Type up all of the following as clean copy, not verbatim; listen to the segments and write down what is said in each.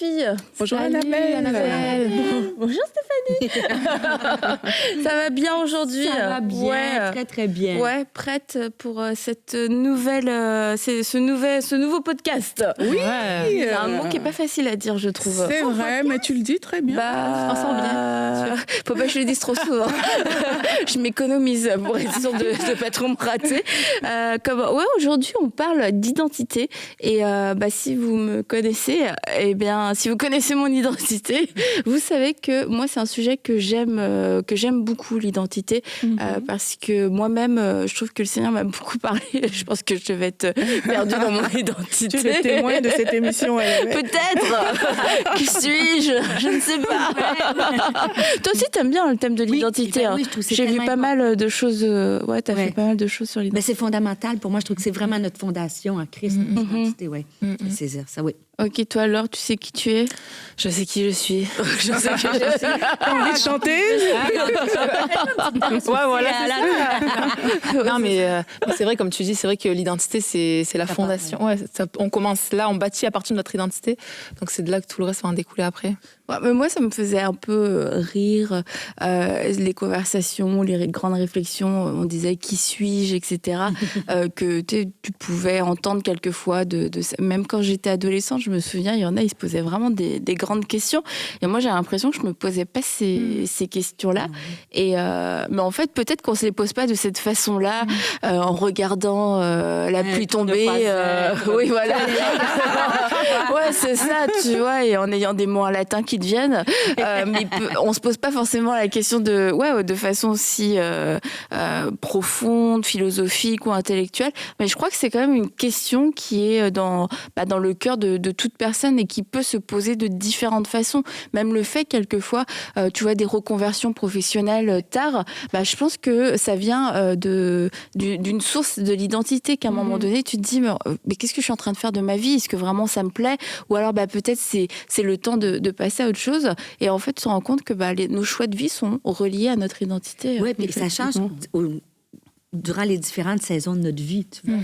filles. Bonjour Salut, Annabelle. Bonjour Stéphanie. Ça va bien aujourd'hui? Ça va bien, très très bien. Ouais, prête pour cette nouvelle, ce nouveau podcast. Oui. C'est un mot qui est pas facile à dire, je trouve. C'est vrai, mais tu le dis très bien. Bah, faut pas que je le dise trop souvent. Je m'économise pour être sûre de pas trop me rater. Aujourd'hui, on parle d'identité. Et si vous me connaissez, si vous connaissez mon identité, vous savez que moi, c'est un sujet que j'aime beaucoup, l'identité, parce que moi-même, je trouve que le Seigneur m'a beaucoup parlé. Je pense que je vais être perdue dans mon identité. Tu es témoin de cette émission, Peut-être. Qui suis-je? Je ne sais pas. Toi aussi, t'aimes bien le thème de l'identité. Oui, je trouve que j'ai vu pas mal de choses. T'as fait pas mal de choses sur l'identité. Mais c'est fondamental pour moi. Je trouve que c'est vraiment notre fondation en Christ, notre identité. Oui. Saisir ça, oui. Ok, toi alors, tu sais qui tu es? Je sais qui je suis. Je sais qui je suis. T'as envie de chanter? Ouais, voilà. Non, mais c'est vrai, comme tu dis, c'est vrai que l'identité, c'est la fondation. Ouais, on commence là, on bâtit à partir de notre identité. Donc c'est de là que tout le reste va en découler après. Ouais, mais moi, ça me faisait un peu rire, les conversations, les grandes réflexions. On disait qui suis-je, etc. Que tu pouvais entendre quelquefois, même quand j'étais adolescente, je me souviens, il y en a, ils se posaient vraiment des grandes questions. Et moi, j'ai l'impression que je ne me posais pas ces questions-là. Et, mais en fait, peut-être qu'on ne se les pose pas de cette façon-là, en regardant la pluie tomber. Oui, voilà. Ouais, c'est ça, tu vois, et en ayant des mots en latin qui viennent, mais on se pose pas forcément la question de façon aussi profonde, philosophique ou intellectuelle, mais je crois que c'est quand même une question qui est dans le cœur de toute personne et qui peut se poser de différentes façons. Même le fait quelquefois, tu vois, des reconversions professionnelles tard, je pense que ça vient d'une source de l'identité qu'à un moment donné tu te dis mais qu'est-ce que je suis en train de faire de ma vie? Est-ce que vraiment ça me plaît? Ou alors peut-être c'est le temps de passer à autre chose, et en fait se rend compte que nos choix de vie sont reliés à notre identité. Oui, mais ça change durant les différentes saisons de notre vie. Tu vois.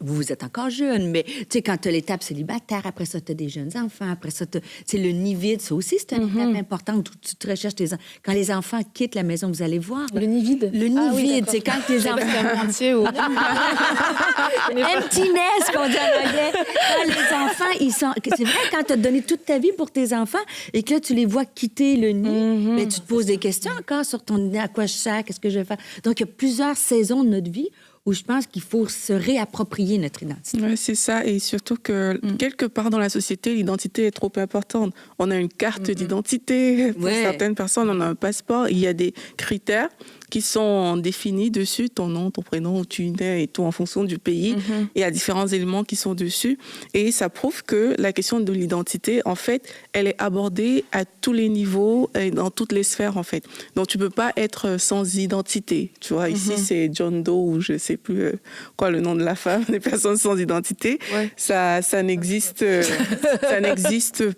Vous êtes encore jeune, mais quand tu as l'étape célibataire, après ça, tu as des jeunes enfants, après ça, le nid vide, ça aussi, c'est une étape importante où tu te recherches tes enfants. Quand les enfants quittent la maison, vous allez voir. Le nid vide? Le nid vide, c'est quand tes enfants... entier ou... Empty nest, qu'on dit en anglais. Quand les enfants, ils sont... C'est vrai, quand tu as donné toute ta vie pour tes enfants et que là, tu les vois quitter le nid, mais tu te poses des questions encore sur ton nid, à quoi je sers, qu'est-ce que je vais faire. Donc, il y a plusieurs saisons de notre vie où je pense qu'il faut se réapproprier notre identité. Oui, c'est ça. Et surtout que quelque part dans la société, l'identité est trop importante. On a une carte d'identité. Pour certaines personnes, on a un passeport. Il y a des critères qui sont définis dessus, ton nom, ton prénom, où tu nais et tout en fonction du pays. Il y a différents éléments qui sont dessus. Et ça prouve que la question de l'identité, en fait, elle est abordée à tous les niveaux et dans toutes les sphères, en fait. Donc, tu peux pas être sans identité. Tu vois, ici, c'est John Doe ou je sais plus quoi le nom de la femme, des personnes sans identité. Ouais. Ça n'existe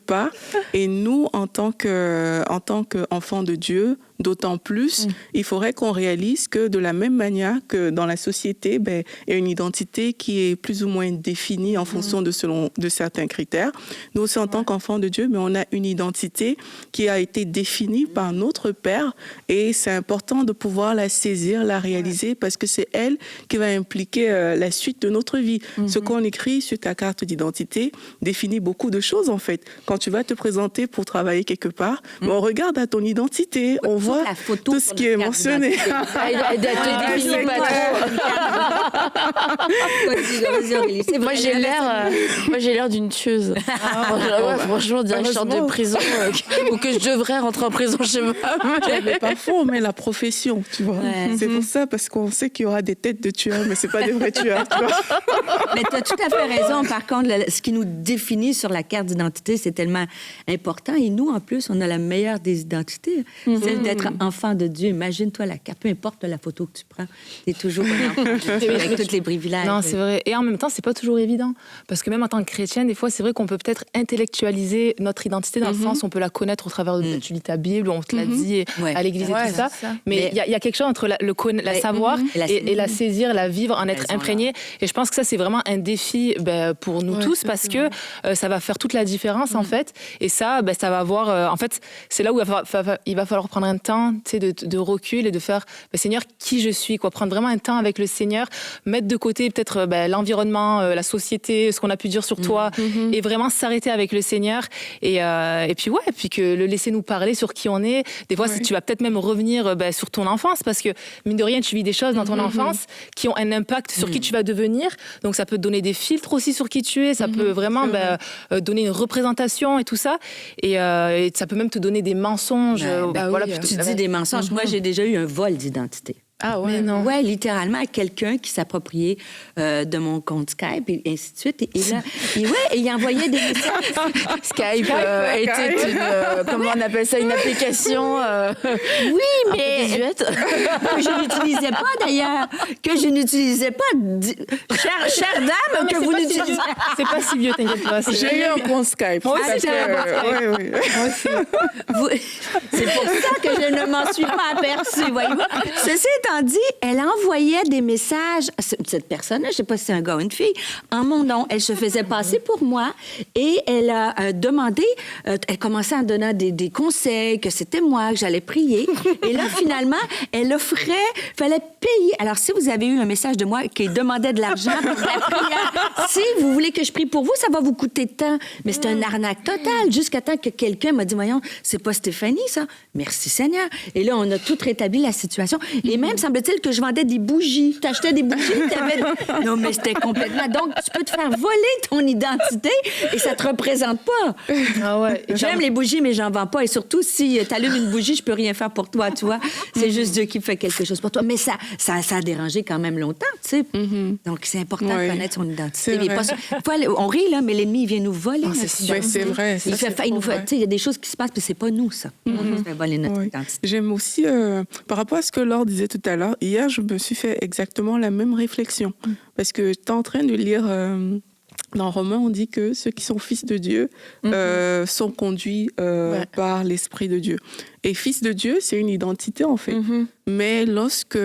pas. Et nous, en tant qu'enfants de Dieu, d'autant plus, il faudrait qu'on réalise que de la même manière que dans la société, il y a une identité qui est plus ou moins définie en fonction de certains critères. Nous aussi, en tant qu'enfants de Dieu, on a une identité qui a été définie par notre Père, et c'est important de pouvoir la saisir, la réaliser, parce que c'est elle qui va impliquer la suite de notre vie. Ce qu'on écrit sur ta carte d'identité définit beaucoup de choses, en fait. Quand tu vas te présenter pour travailler quelque part, on regarde à ton identité, on voit tout ce qui est mentionné. Moi, j'ai l'air d'une tueuse. Franchement, on dirait que je sors de prison ou que je devrais rentrer en prison chez moi. Mais parfois, on met la profession, tu vois. C'est pour ça, parce qu'on sait qu'il y aura des têtes de tueurs, mais c'est pas des vrais tueurs, tu vois. Mais tu as tout à fait raison. Par contre, ce qui nous définit sur la carte d'identité, c'est tellement important. Et nous, en plus, on a la meilleure des identités, celle d'être être enfant de Dieu. Imagine-toi peu importe la photo que tu prends, tu es toujours un enfant de Dieu avec tous les privilèges. Non, c'est vrai. Et en même temps, c'est pas toujours évident. Parce que même en tant que chrétienne, des fois, c'est vrai qu'on peut peut-être intellectualiser notre identité dans le sens où on peut la connaître au travers de tu lis ta Bible, on te l'a dit à l'église et tout ça. Mais il y a quelque chose entre la savoir et la saisir, la vivre, en être imprégné. Et je pense que ça, c'est vraiment un défi pour nous tous parce que ça va faire toute la différence, en fait. Et ça, ça va avoir... en fait, c'est là où il va falloir prendre un temps de recul et de faire, Seigneur, qui je suis, quoi. Prendre vraiment un temps avec le Seigneur, mettre de côté peut-être l'environnement, la société, ce qu'on a pu dire sur toi, et vraiment s'arrêter avec le Seigneur. Et puis que le laisser nous parler sur qui on est. Des fois, tu vas peut-être même revenir sur ton enfance parce que, mine de rien, tu vis des choses dans ton enfance qui ont un impact sur qui tu vas devenir. Donc, ça peut te donner des filtres aussi sur qui tu es. Ça peut vraiment donner une représentation et tout ça. Et ça peut même te donner des mensonges. Tu dis des mensonges. Moi, j'ai déjà eu un vol d'identité. Ah ouais, non. Ouais, littéralement, quelqu'un qui s'appropriait de mon compte Skype et ainsi de suite. Et là, il envoyait des messages. Skype était une, comment on appelle ça, une application oui, mais que je n'utilisais pas d'ailleurs, chère dame, que vous n'utilisez pas. C'est pas si vieux, t'inquiète pas. J'ai eu un compte Skype. Moi aussi, j'ai un compte Skype. Oui. Moi aussi. C'est pour ça que je ne m'en suis pas aperçue, voyez-vous. Ceci étant dit, elle envoyait des messages à cette personne-là, je ne sais pas si c'est un gars ou une fille, en mon nom. Elle se faisait passer pour moi et elle a demandé, elle commençait à donner des conseils, que c'était moi, que j'allais prier. Et là, finalement, elle offrait, fallait payer. Alors, si vous avez eu un message de moi qui demandait de l'argent pour la prière, si vous voulez que je prie pour vous, ça va vous coûter tant. Mais c'est un arnaque totale, jusqu'à temps que quelqu'un m'a dit, voyons, c'est pas Stéphanie, ça. Merci Seigneur. Et là, on a tout rétabli la situation. Et même, semble-t-il que je vendais des bougies. Tu achetais des bougies, Non, mais c'était complètement... Donc, tu peux te faire voler ton identité et ça te représente pas. Ah ouais. J'aime les bougies, mais j'en vends pas. Et surtout, si tu allumes une bougie, je peux rien faire pour toi, tu vois. C'est juste Dieu qui fait quelque chose pour toi. Mais ça a dérangé quand même longtemps, tu sais. Donc, c'est important de connaître son identité. On rit, là, mais l'ennemi, il vient nous voler. C'est vrai. Il y a des choses qui se passent, mais c'est pas nous, ça. On se fait voler notre identité. J'aime aussi, par rapport à ce que Laure disait tout à l'heure, hier, je me suis fait exactement la même réflexion. Parce que j'étais en train de lire... dans Romains, on dit que ceux qui sont fils de Dieu sont conduits par l'Esprit de Dieu. Et fils de Dieu, c'est une identité, en fait. Mais lorsque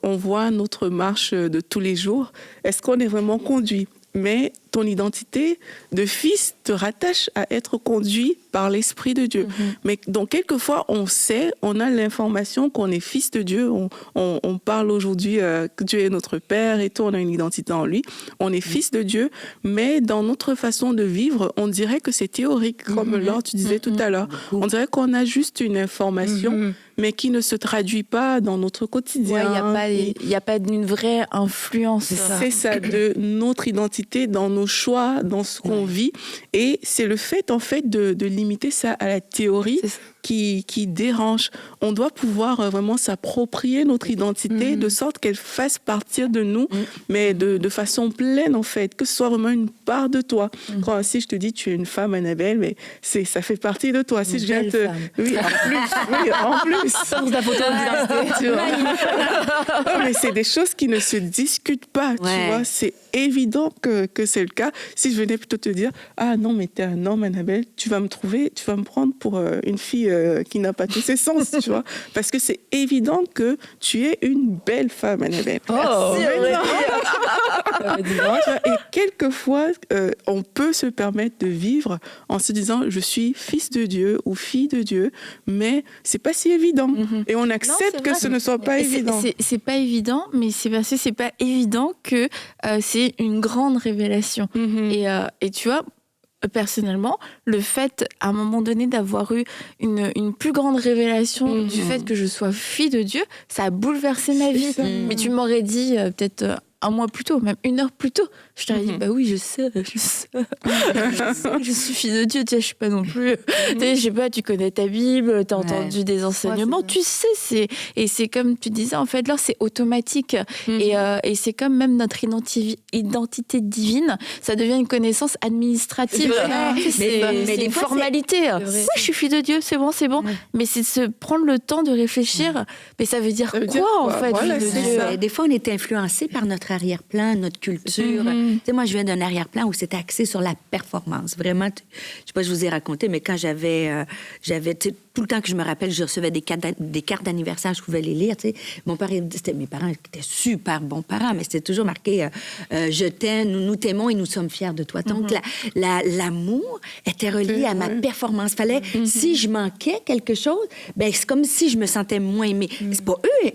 on voit notre marche de tous les jours, est-ce qu'on est vraiment conduit ? Mais ton identité de fils te rattache à être conduit par l'Esprit de Dieu. Mais donc, quelquefois, on a l'information qu'on est fils de Dieu. On parle aujourd'hui que Dieu est notre Père et tout, on a une identité en lui. On est fils de Dieu, mais dans notre façon de vivre, on dirait que c'est théorique, comme Laure, tu disais tout à l'heure. On dirait qu'on a juste une information, mais qui ne se traduit pas dans notre quotidien. Il n'y a pas une vraie influence. C'est ça, de notre identité dans nos choix, dans ce qu'on vit. Et c'est le fait, en fait, de limiter ça à la théorie qui dérange. On doit pouvoir vraiment s'approprier notre identité de sorte qu'elle fasse partir de nous, mais de façon pleine, en fait, que ce soit vraiment une part de toi. Quand, si je te dis tu es une femme, Annabelle, mais ça fait partie de toi. Si je viens te... Oui, en plus. Source de la photo d'identité. Mais c'est des choses qui ne se discutent pas, tu vois. C'est évident que c'est le cas. Si je venais plutôt te dire, ah non, mais t'es un homme, Annabelle, tu vas me prendre pour une fille qui n'a pas tous ses sens, tu vois. Parce que c'est évident que tu es une belle femme, Annabelle. Et quelquefois, on peut se permettre de vivre en se disant, je suis fils de Dieu ou fille de Dieu, mais c'est pas si évident. Et on accepte que ce ne soit pas évident. C'est pas évident, mais c'est parce que c'est pas évident que c'est une grande révélation. Et tu vois, personnellement, le fait, à un moment donné, d'avoir eu une plus grande révélation du fait que je sois fille de Dieu, ça a bouleversé ma vie. Mais tu m'aurais dit peut-être un mois plus tôt, même 1 heure plus tôt, Je t'aurais dit, bah oui, je sais. Je suis fille de Dieu, tu sais, je suis pas non plus. Tu sais, je sais pas, tu connais ta Bible, t'as entendu des enseignements, tu sais, et c'est comme tu disais, en fait, là, c'est automatique. Et c'est comme même notre identité divine, ça devient une connaissance administrative. C'est une formalité. Oui, je suis fille de Dieu, c'est bon. Mais c'est de se prendre le temps de réfléchir. Mais ça veut dire quoi, en fait, voilà, fille de Dieu? Des fois, on est influencé par notre arrière-plan, notre culture. Tu sais, moi, je viens d'un arrière-plan où c'était axé sur la performance. Vraiment, je sais pas, je vous ai raconté, mais quand j'avais tout le temps que je me rappelle, je recevais des cartes d'anniversaire, je pouvais les lire. Tu sais. Mon père, c'était mes parents qui étaient super bons parents, mais c'était toujours marqué je t'aime, nous t'aimons et nous sommes fiers de toi. Donc, l'amour était relié à ma performance. Fallait, si je manquais quelque chose, ben c'est comme si je me sentais moins aimée. C'est pas eux,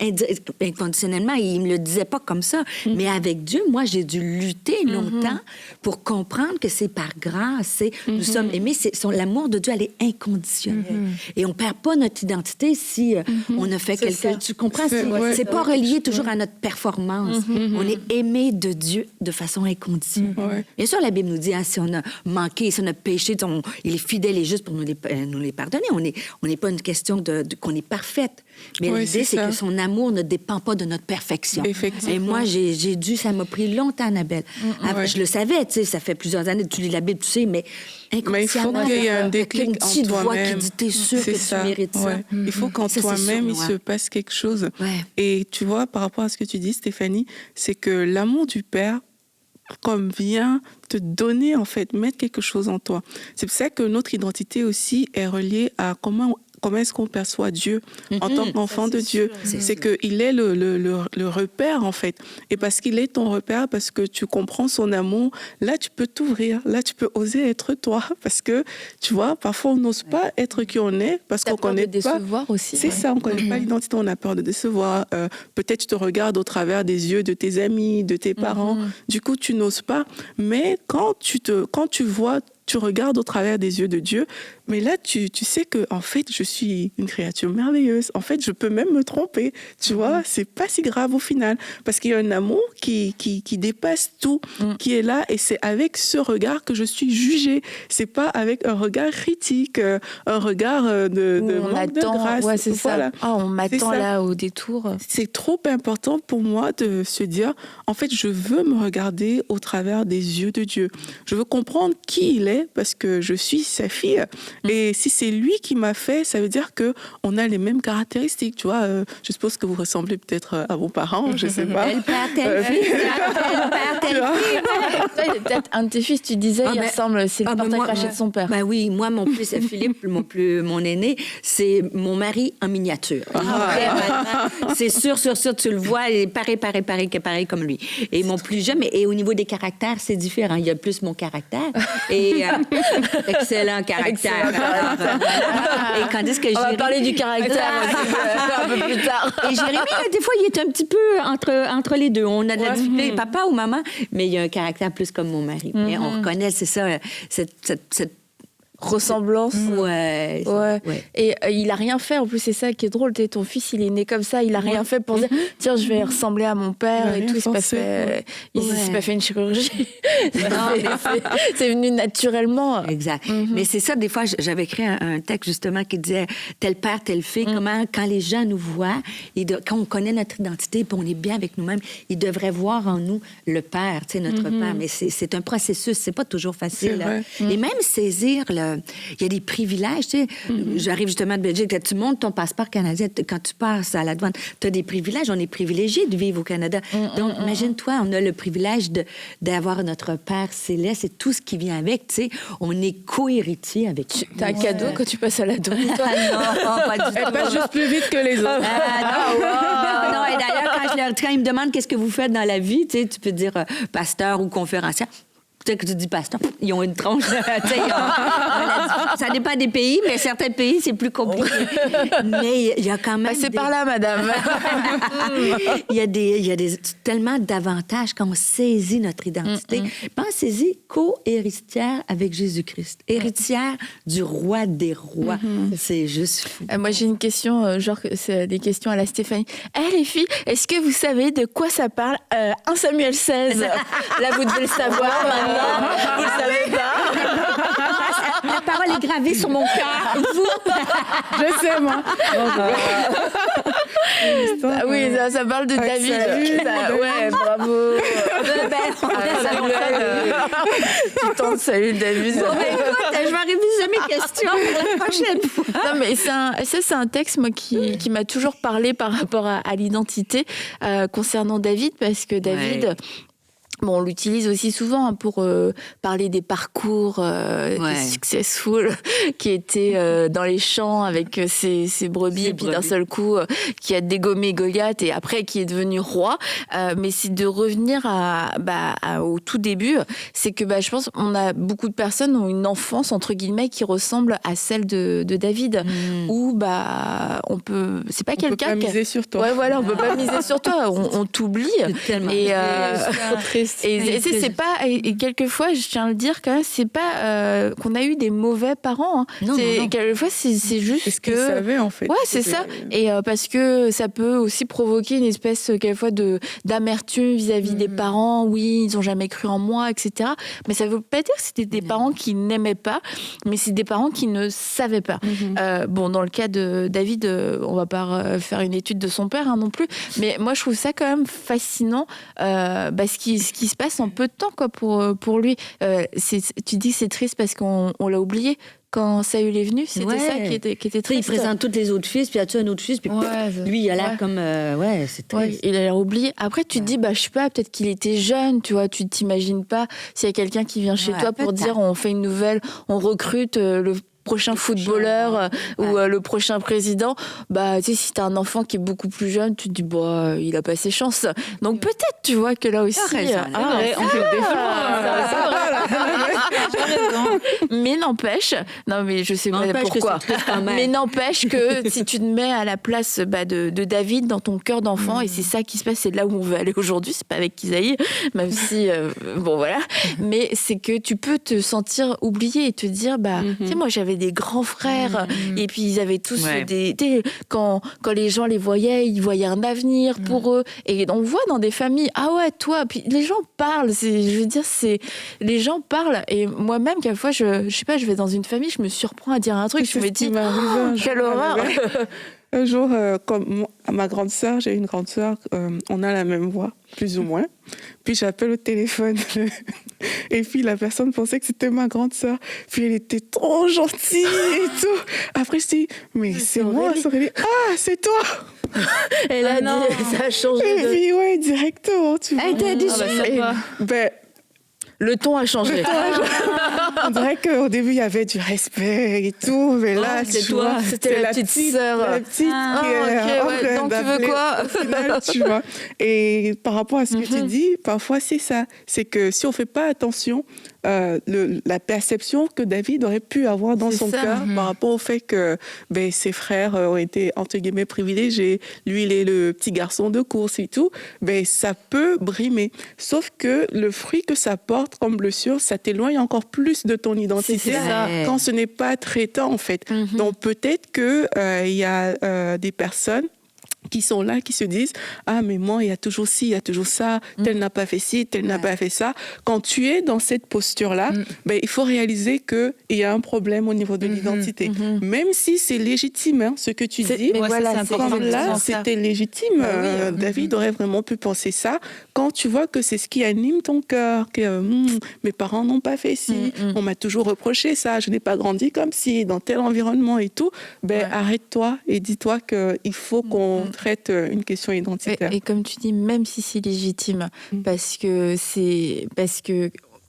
inconditionnellement, ils me le disaient pas comme ça. Mais avec Dieu, moi, j'ai dû lutter longtemps pour comprendre que c'est par grâce. Nous sommes aimés. L'amour de Dieu, elle est inconditionnelle. Et on perd pas notre identité si on a fait quelque chose. Tu comprends? C'est pas relié toujours à notre performance. On est aimé de Dieu de façon inconditionnelle. Bien sûr, la Bible nous dit, si on a manqué, si on a péché, il est fidèle et juste pour nous les pardonner. On n'est pas une question qu'on est parfaite. Mais l'idée, c'est que son amour ne dépend pas de notre perfection. Et moi, ça m'a pris longtemps, Annabelle. Je le savais, tu sais, ça fait plusieurs années que tu lis la Bible, tu sais, mais inconsciemment, il faut qu'il y ait un déclic une petite en voix toi-même. qui dit, t'es sûr que tu mérites ça. Il faut qu'en toi-même, il se passe quelque chose. Et tu vois, par rapport à ce que tu dis, Stéphanie, c'est que l'amour du Père, comme vient te donner, en fait, mettre quelque chose en toi. C'est pour ça que notre identité aussi est reliée à comment est-ce qu'on perçoit Dieu en tant qu'enfant de Dieu. C'est qu'il est le repère, en fait. Et parce qu'il est ton repère, parce que tu comprends son amour, là, tu peux t'ouvrir. Là, tu peux oser être toi. Parce que, tu vois, parfois, on n'ose pas être qui on est parce qu'on connaît pas. Décevoir aussi. C'est ça, on connaît pas l'identité, on a peur de décevoir. Peut-être tu te regardes au travers des yeux de tes amis, de tes parents. Du coup, tu n'oses pas. Mais quand tu vois, tu regardes au travers des yeux de Dieu, mais là, tu sais que, en fait, je suis une créature merveilleuse. En fait, je peux même me tromper. Tu vois, c'est pas si grave au final. Parce qu'il y a un amour qui dépasse tout, qui est là. Et c'est avec ce regard que je suis jugée. C'est pas avec un regard critique, un regard de manque de grâce. Ouais, c'est ça. On m'attend là au détour. C'est trop important pour moi de se dire, en fait, je veux me regarder au travers des yeux de Dieu. Je veux comprendre qui il est, parce que je suis sa fille. Et si c'est lui qui m'a fait, ça veut dire qu'on a les mêmes caractéristiques. Tu vois, je suppose que vous ressemblez peut-être à vos parents, je sais pas. Elle perd tel fils, il est peut-être un de tes fils, tu disais, il ressemble, c'est le portrait craché de son père. Ben oui, moi, mon fils Philippe, mon aîné, c'est mon mari en miniature. C'est sûr, tu le vois, il est pareil comme lui. Et mon plus jeune, et au niveau des caractères, c'est différent. Il y a plus mon caractère. Et excellent caractère. Et tandis que on va parler du caractère un peu plus tard. Et Jérémy, des fois, il est un petit peu entre les deux. On a de la difficulté, papa ou maman, mais il y a un caractère plus comme mon mari. Mais on reconnaît, c'est ça, cette ressemblance. Ouais. Et il a rien fait. En plus, c'est ça qui est drôle. Ton fils, il est né comme ça. Il a rien fait pour dire tiens, je vais ressembler à mon père et tout. Il s'est pas fait une chirurgie. C'est venu naturellement. Exact. Mais c'est ça, des fois, j'avais écrit un texte justement qui disait tel père, telle fille, comment, quand les gens nous voient, quand on connaît notre identité et on est bien avec nous-mêmes, ils devraient voir en nous le père, notre père. Mais c'est un processus, c'est pas toujours facile. Et même saisir il y a des privilèges, tu sais. J'arrive justement de Belgique, tu montes ton passeport canadien, quand tu passes à la douane, tu as des privilèges, on est privilégiés de vivre au Canada. Donc, imagine-toi, on a le privilège d'avoir notre Père céleste et tout ce qui vient avec, tu sais. On est co-héritier avec lui. T'as un cadeau quand tu passes à la douane? Non, pas du tout. Elle passe juste plus vite que les autres. Non, et d'ailleurs, quand ils me demandent qu'est-ce que vous faites dans la vie, tu sais, tu peux dire pasteur ou conférencier. Peut-être que tu dis, pasteur, ils ont une tronche. Ça dépend des pays, mais certains pays, c'est plus compliqué. Mais il y a quand même. Passez par là, madame. Il y a tellement d'avantages quand on saisit notre identité. Pensez-y, co-héritière avec Jésus-Christ. Héritière du roi des rois. C'est juste fou. Moi, j'ai une question, genre, c'est des questions à la Stéphanie. Les filles, est-ce que vous savez de quoi ça parle 1 Samuel 16. Là, vous devez le savoir maintenant. Vous le savez pas. La parole est gravée sur mon cœur. Vous? Je sais, moi. Oui, ça parle de David. Ouais, bravo. Tu tentes Saül, David. Écoute, je vais réviser mes questions pour la prochaine fois. Non, mais c'est un texte, moi, qui m'a toujours parlé par rapport à l'identité concernant David, parce que David... Bon, on l'utilise aussi souvent pour parler des parcours des successful qui étaient dans les champs avec ses brebis, et puis d'un seul coup, qui a dégommé Goliath et après qui est devenu roi. Mais c'est de revenir au tout début. C'est que je pense qu'on a beaucoup de personnes ont une enfance, entre guillemets, qui ressemble à celle de David. Où on peut... C'est pas quelqu'un qui... On peut pas miser sur toi. Ouais, voilà, on peut pas miser sur toi. On t'oublie. Et c'est pas, et quelquefois, je tiens à le dire quand même, c'est pas qu'on a eu des mauvais parents. Hein. Non. Quelquefois, c'est juste ce qu'ils savaient, en fait. Ouais, c'est ça. Et parce que ça peut aussi provoquer une espèce, quelquefois, d'amertume vis-à-vis des parents. Oui, ils ont jamais cru en moi, etc. Mais ça veut pas dire que c'était des parents qui n'aimaient pas, mais c'est des parents qui ne savaient pas. Dans le cas de David, on va pas faire une étude de son père non plus, mais moi, je trouve ça quand même fascinant, ce qui se passe en peu de temps pour lui. Tu dis que c'est triste parce qu'on l'a oublié. Quand Saül est venu, c'était ça qui était triste. Il présente tous les autres fils, puis as-tu un autre fils, puis lui, il a l'air comme... c'est triste. Il a l'air oublié. Après, tu te dis, je sais pas, peut-être qu'il était jeune, tu vois, tu t'imagines pas s'il y a quelqu'un qui vient chez toi pour dire, on fait une nouvelle, on recrute le prochain footballeur ou le prochain président, si t'as un enfant qui est beaucoup plus jeune, tu te dis, il a pas ses chances. Donc peut-être, tu vois, que là aussi... on peut le défendre. Mais n'empêche, non mais je sais pas pourquoi, mais n'empêche que si tu te mets à la place de David dans ton cœur d'enfant, et c'est ça qui se passe, c'est là où on veut aller aujourd'hui, c'est pas avec Isaïe, même si, mais c'est que tu peux te sentir oublié et te dire, tu sais, moi j'avais des grands frères, et puis ils avaient tous quand les gens les voyaient, ils voyaient un avenir pour eux, et on voit dans des familles, toi, puis les gens parlent, les gens parlent, et moi-même, quelquefois, je sais pas, je vais dans une famille, je me surprends à dire un truc, je me dis, quelle horreur. Un jour, comme ma grande sœur, j'ai une grande sœur, on a la même voix, plus ou moins. Puis j'appelle au téléphone et puis la personne pensait que c'était ma grande sœur. Puis elle était trop gentille et tout. Après je dis, mais c'est moi, Aurélie. Ah, c'est toi. Elle a dit, ça a changé. Et puis directement, tu vois. Elle t'a dit ça. Le ton a changé. On dirait qu'au début, il y avait du respect et tout, mais là, c'est toi, c'était la petite sœur. La petite donc tu veux quoi au final, tu vois. Et par rapport à ce que tu dis, parfois, c'est ça. C'est que si on ne fait pas attention, la perception que David aurait pu avoir dans son cœur par rapport au fait que ses frères ont été, entre guillemets, privilégiés, lui, il est le petit garçon de course et tout, ça peut brimer. Sauf que le fruit que ça porte comme blessure, ça t'éloigne encore plus de ton identité quand ce n'est pas traitant, en fait. Donc, peut-être qu'il y a des personnes qui sont là, qui se disent « Ah, mais moi, il y a toujours ci, il y a toujours ça, tel n'a pas fait ci, tel n'a pas fait ça. » Quand tu es dans cette posture-là, il faut réaliser qu'il y a un problème au niveau de l'identité. Même si c'est légitime, ce que tu dis, comme là, c'était légitime. David aurait vraiment pu penser ça. Quand tu vois que c'est ce qui anime ton cœur, que mes parents n'ont pas fait ci, on m'a toujours reproché ça, je n'ai pas grandi comme ci, dans tel environnement et tout, arrête-toi et dis-toi qu'il faut qu'on traite une question identitaire. Et comme tu dis, même si c'est légitime, parce que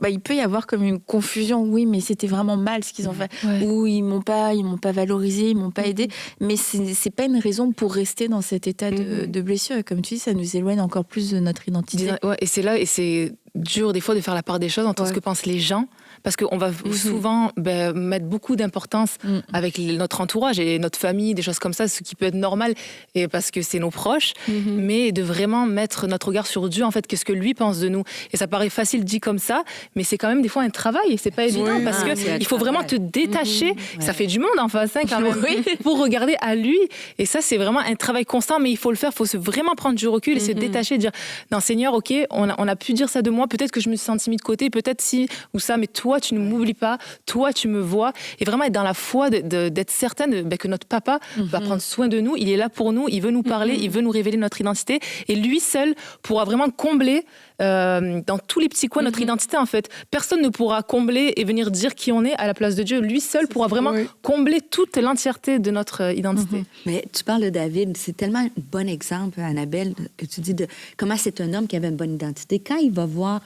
il peut y avoir comme une confusion, oui, mais c'était vraiment mal ce qu'ils ont fait, ou ils m'ont pas valorisé, ils m'ont pas aidé, mais c'est pas une raison pour rester dans cet état de blessure. Et comme tu dis, ça nous éloigne encore plus de notre identité. Et c'est là, et c'est dur des fois de faire la part des choses entre ce que pensent les gens. Parce qu'on va souvent mettre beaucoup d'importance avec notre entourage et notre famille, des choses comme ça, ce qui peut être normal et parce que c'est nos proches, mais de vraiment mettre notre regard sur Dieu, en fait, qu'est-ce que lui pense de nous. Et ça paraît facile dit comme ça, mais c'est quand même des fois un travail et c'est pas évident parce qu'il faut vraiment te détacher. Ça fait du monde en face, hein, quand même, pour regarder à lui. Et ça, c'est vraiment un travail constant, mais il faut le faire, il faut vraiment prendre du recul et se détacher, dire non, Seigneur, ok, on a pu dire ça de moi, peut-être que je me suis sentie mis de côté, peut-être si ou ça, mais toi, tu ne m'oublies pas, toi, tu me vois. Et vraiment être dans la foi, d'être certaine que notre papa va prendre soin de nous, il est là pour nous, il veut nous parler, il veut nous révéler notre identité. Et lui seul pourra vraiment combler dans tous les petits coins notre identité, en fait. Personne ne pourra combler et venir dire qui on est à la place de Dieu. Lui seul pourra vraiment combler toute l'entièreté de notre identité. Mais tu parles de David, c'est tellement un bon exemple, Annabelle, que tu dis de comment c'est un homme qui avait une bonne identité. Quand il va voir,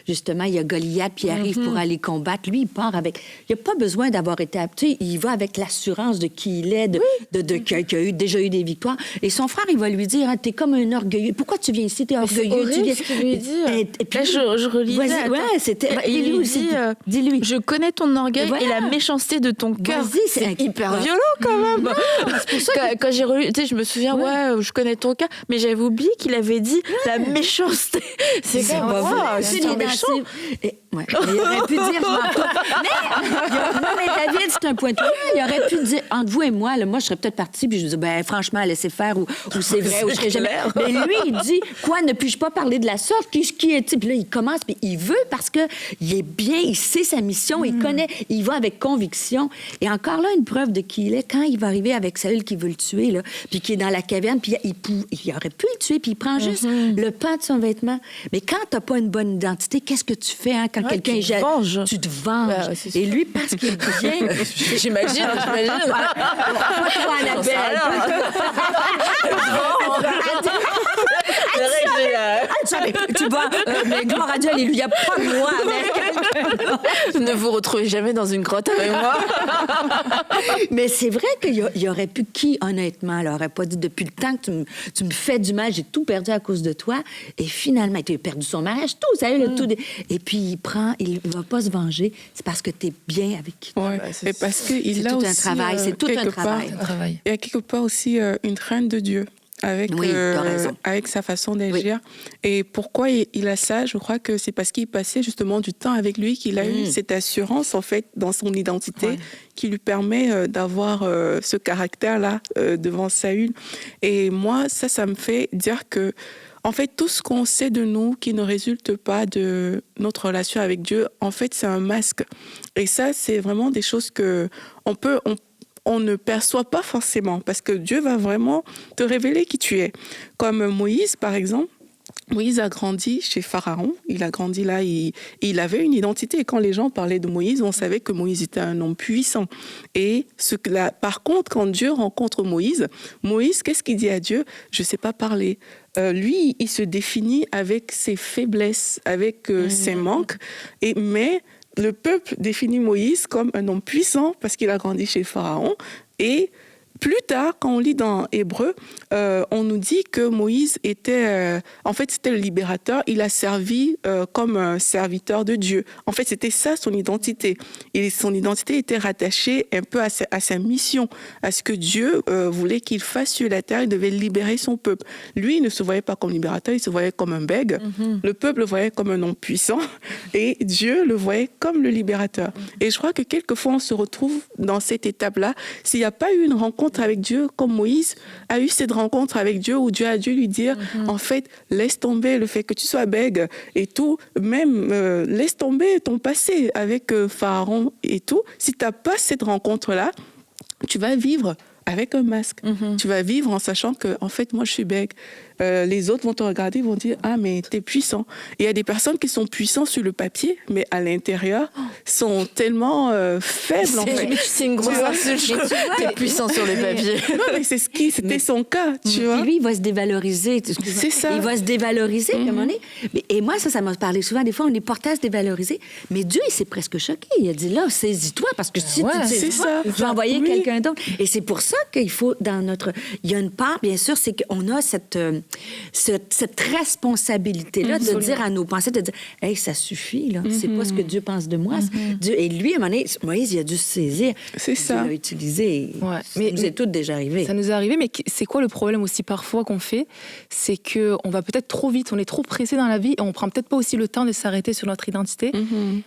justement, il y a Goliath, puis il arrive pour aller combattre, lui, il part avec... Il n'y a pas besoin d'avoir été apte, il va avec l'assurance de qui il est, qu'il a déjà eu des victoires. Et son frère, il va lui dire, t'es comme un orgueilleux. Pourquoi tu viens ici? T'es orgueilleux. C'est horrible ce qu'il lui dit. Et puis, là, je relisais. C'était... Il lui dit, dis-lui. Je connais ton orgueil et la méchanceté de ton cœur. C'est hyper violent, quand même. C'est pour ça quand j'ai relu, tu sais, je me souviens, je connais ton cœur, mais j'avais oublié qu'il avait dit la méchanceté. C'est méchant. Il aurait pu dire, mais David, c'est un point de vue. Il aurait pu dire, entre vous et moi, là, moi, je serais peut-être partie, puis je disais, franchement, laissez faire, ou c'est vrai, ou je serais jamais. Mais lui, il dit, quoi, ne puis-je pas parler de la sorte? Qui est-il? Puis là, il commence, puis il veut parce qu'il est bien, il sait sa mission, il connaît, il va avec conviction. Et encore là, une preuve de qui il est, quand il va arriver avec Saül qui veut le tuer, là, puis qui est dans la caverne, puis il aurait pu le tuer, puis il prend juste le pan de son vêtement. Mais quand t'as pas une bonne identité, qu'est-ce que tu fais, hein, quand quelqu'un est jaloux? Tu te venges. Et lui, parce qu'il est bien... J'imagine. Pas toi, Annabelle. Tu vois, mais gloire à Dieu, alléluia, pas moi avec. Ne vous retrouvez jamais dans une grotte avec moi. Mais c'est vrai qu'il aurait pu, honnêtement, il aurait pas dit depuis le temps que tu me fais du mal, j'ai tout perdu à cause de toi. Et finalement, il a perdu son mariage, tout, ça y est, tout. Et puis il va pas se venger, c'est parce que tu es bien avec qui. Et parce qu'il a aussi c'est tout un travail. Il y a quelque part aussi une crainte de Dieu. Avec sa façon d'agir. Et pourquoi il a ça? Je crois que c'est parce qu'il passait justement du temps avec lui qu'il a eu cette assurance, en fait, dans son identité, qui lui permet d'avoir ce caractère-là devant Saül. Et moi, ça me fait dire que, en fait, tout ce qu'on sait de nous qui ne résulte pas de notre relation avec Dieu, en fait, c'est un masque. Et ça, c'est vraiment des choses que on ne perçoit pas forcément, parce que Dieu va vraiment te révéler qui tu es. Comme Moïse, par exemple. Moïse a grandi chez Pharaon. Il a grandi là, il avait une identité. Et quand les gens parlaient de Moïse, on savait que Moïse était un homme puissant. Et par contre, quand Dieu rencontre Moïse, qu'est-ce qu'il dit à Dieu? Je ne sais pas parler. Lui, il se définit avec ses faiblesses, avec ses manques. Mais le peuple définit Moïse comme un homme puissant parce qu'il a grandi chez Pharaon. Et plus tard, quand on lit dans Hébreu, on nous dit que Moïse était... en fait, c'était le libérateur. Il a servi comme un serviteur de Dieu. En fait, c'était ça son identité. Et son identité était rattachée un peu à sa mission, à ce que Dieu voulait qu'il fasse sur la terre. Il devait libérer son peuple. Lui, il ne se voyait pas comme libérateur, il se voyait comme un bègue. Le peuple le voyait comme un homme puissant. Et Dieu le voyait comme le libérateur. Et je crois que quelquefois, on se retrouve dans cette étape-là. S'il n'y a pas eu une rencontre avec Dieu, comme Moïse a eu cette rencontre avec Dieu, où Dieu a dû lui dire, en fait, laisse tomber le fait que tu sois bègue et tout, même laisse tomber ton passé avec Pharaon et tout. Si tu n'as pas cette rencontre-là, tu vas vivre avec un masque. Tu vas vivre en sachant que, en fait, moi, je suis bègue. Les autres vont te regarder, ils vont dire « Ah, mais t'es puissant ». Il y a des personnes qui sont puissantes sur le papier, mais à l'intérieur, sont tellement faibles, en fait. C'est une grosse insulte. T'es puissant sur le papier. Non, mais c'était son cas, tu vois. Et lui, il va se dévaloriser. C'est ça. Il va se dévaloriser, comme on est. Et moi, ça m'a parlé souvent. Des fois, on est porté à se dévaloriser. Mais Dieu, il s'est presque choqué. Il a dit, là, saisis-toi, parce que si tu te saisis pas, tu vas envoyer quelqu'un d'autre. Et c'est pour ça qu'il faut, dans notre... Il y a une part, bien sûr, c'est qu'on a cette... cette responsabilité-là de dire à nos pensées, de dire « Hey, ça suffit, là. C'est pas ce que Dieu pense de moi. Dieu... » Et lui, à un moment donné, Moïse, il a dû se saisir. C'est ça. Il l'a utilisé. Ça nous est tout déjà arrivé. Ça nous est arrivé, mais c'est quoi le problème aussi parfois qu'on fait? C'est qu'on va peut-être trop vite, on est trop pressé dans la vie et on prend peut-être pas aussi le temps de s'arrêter sur notre identité.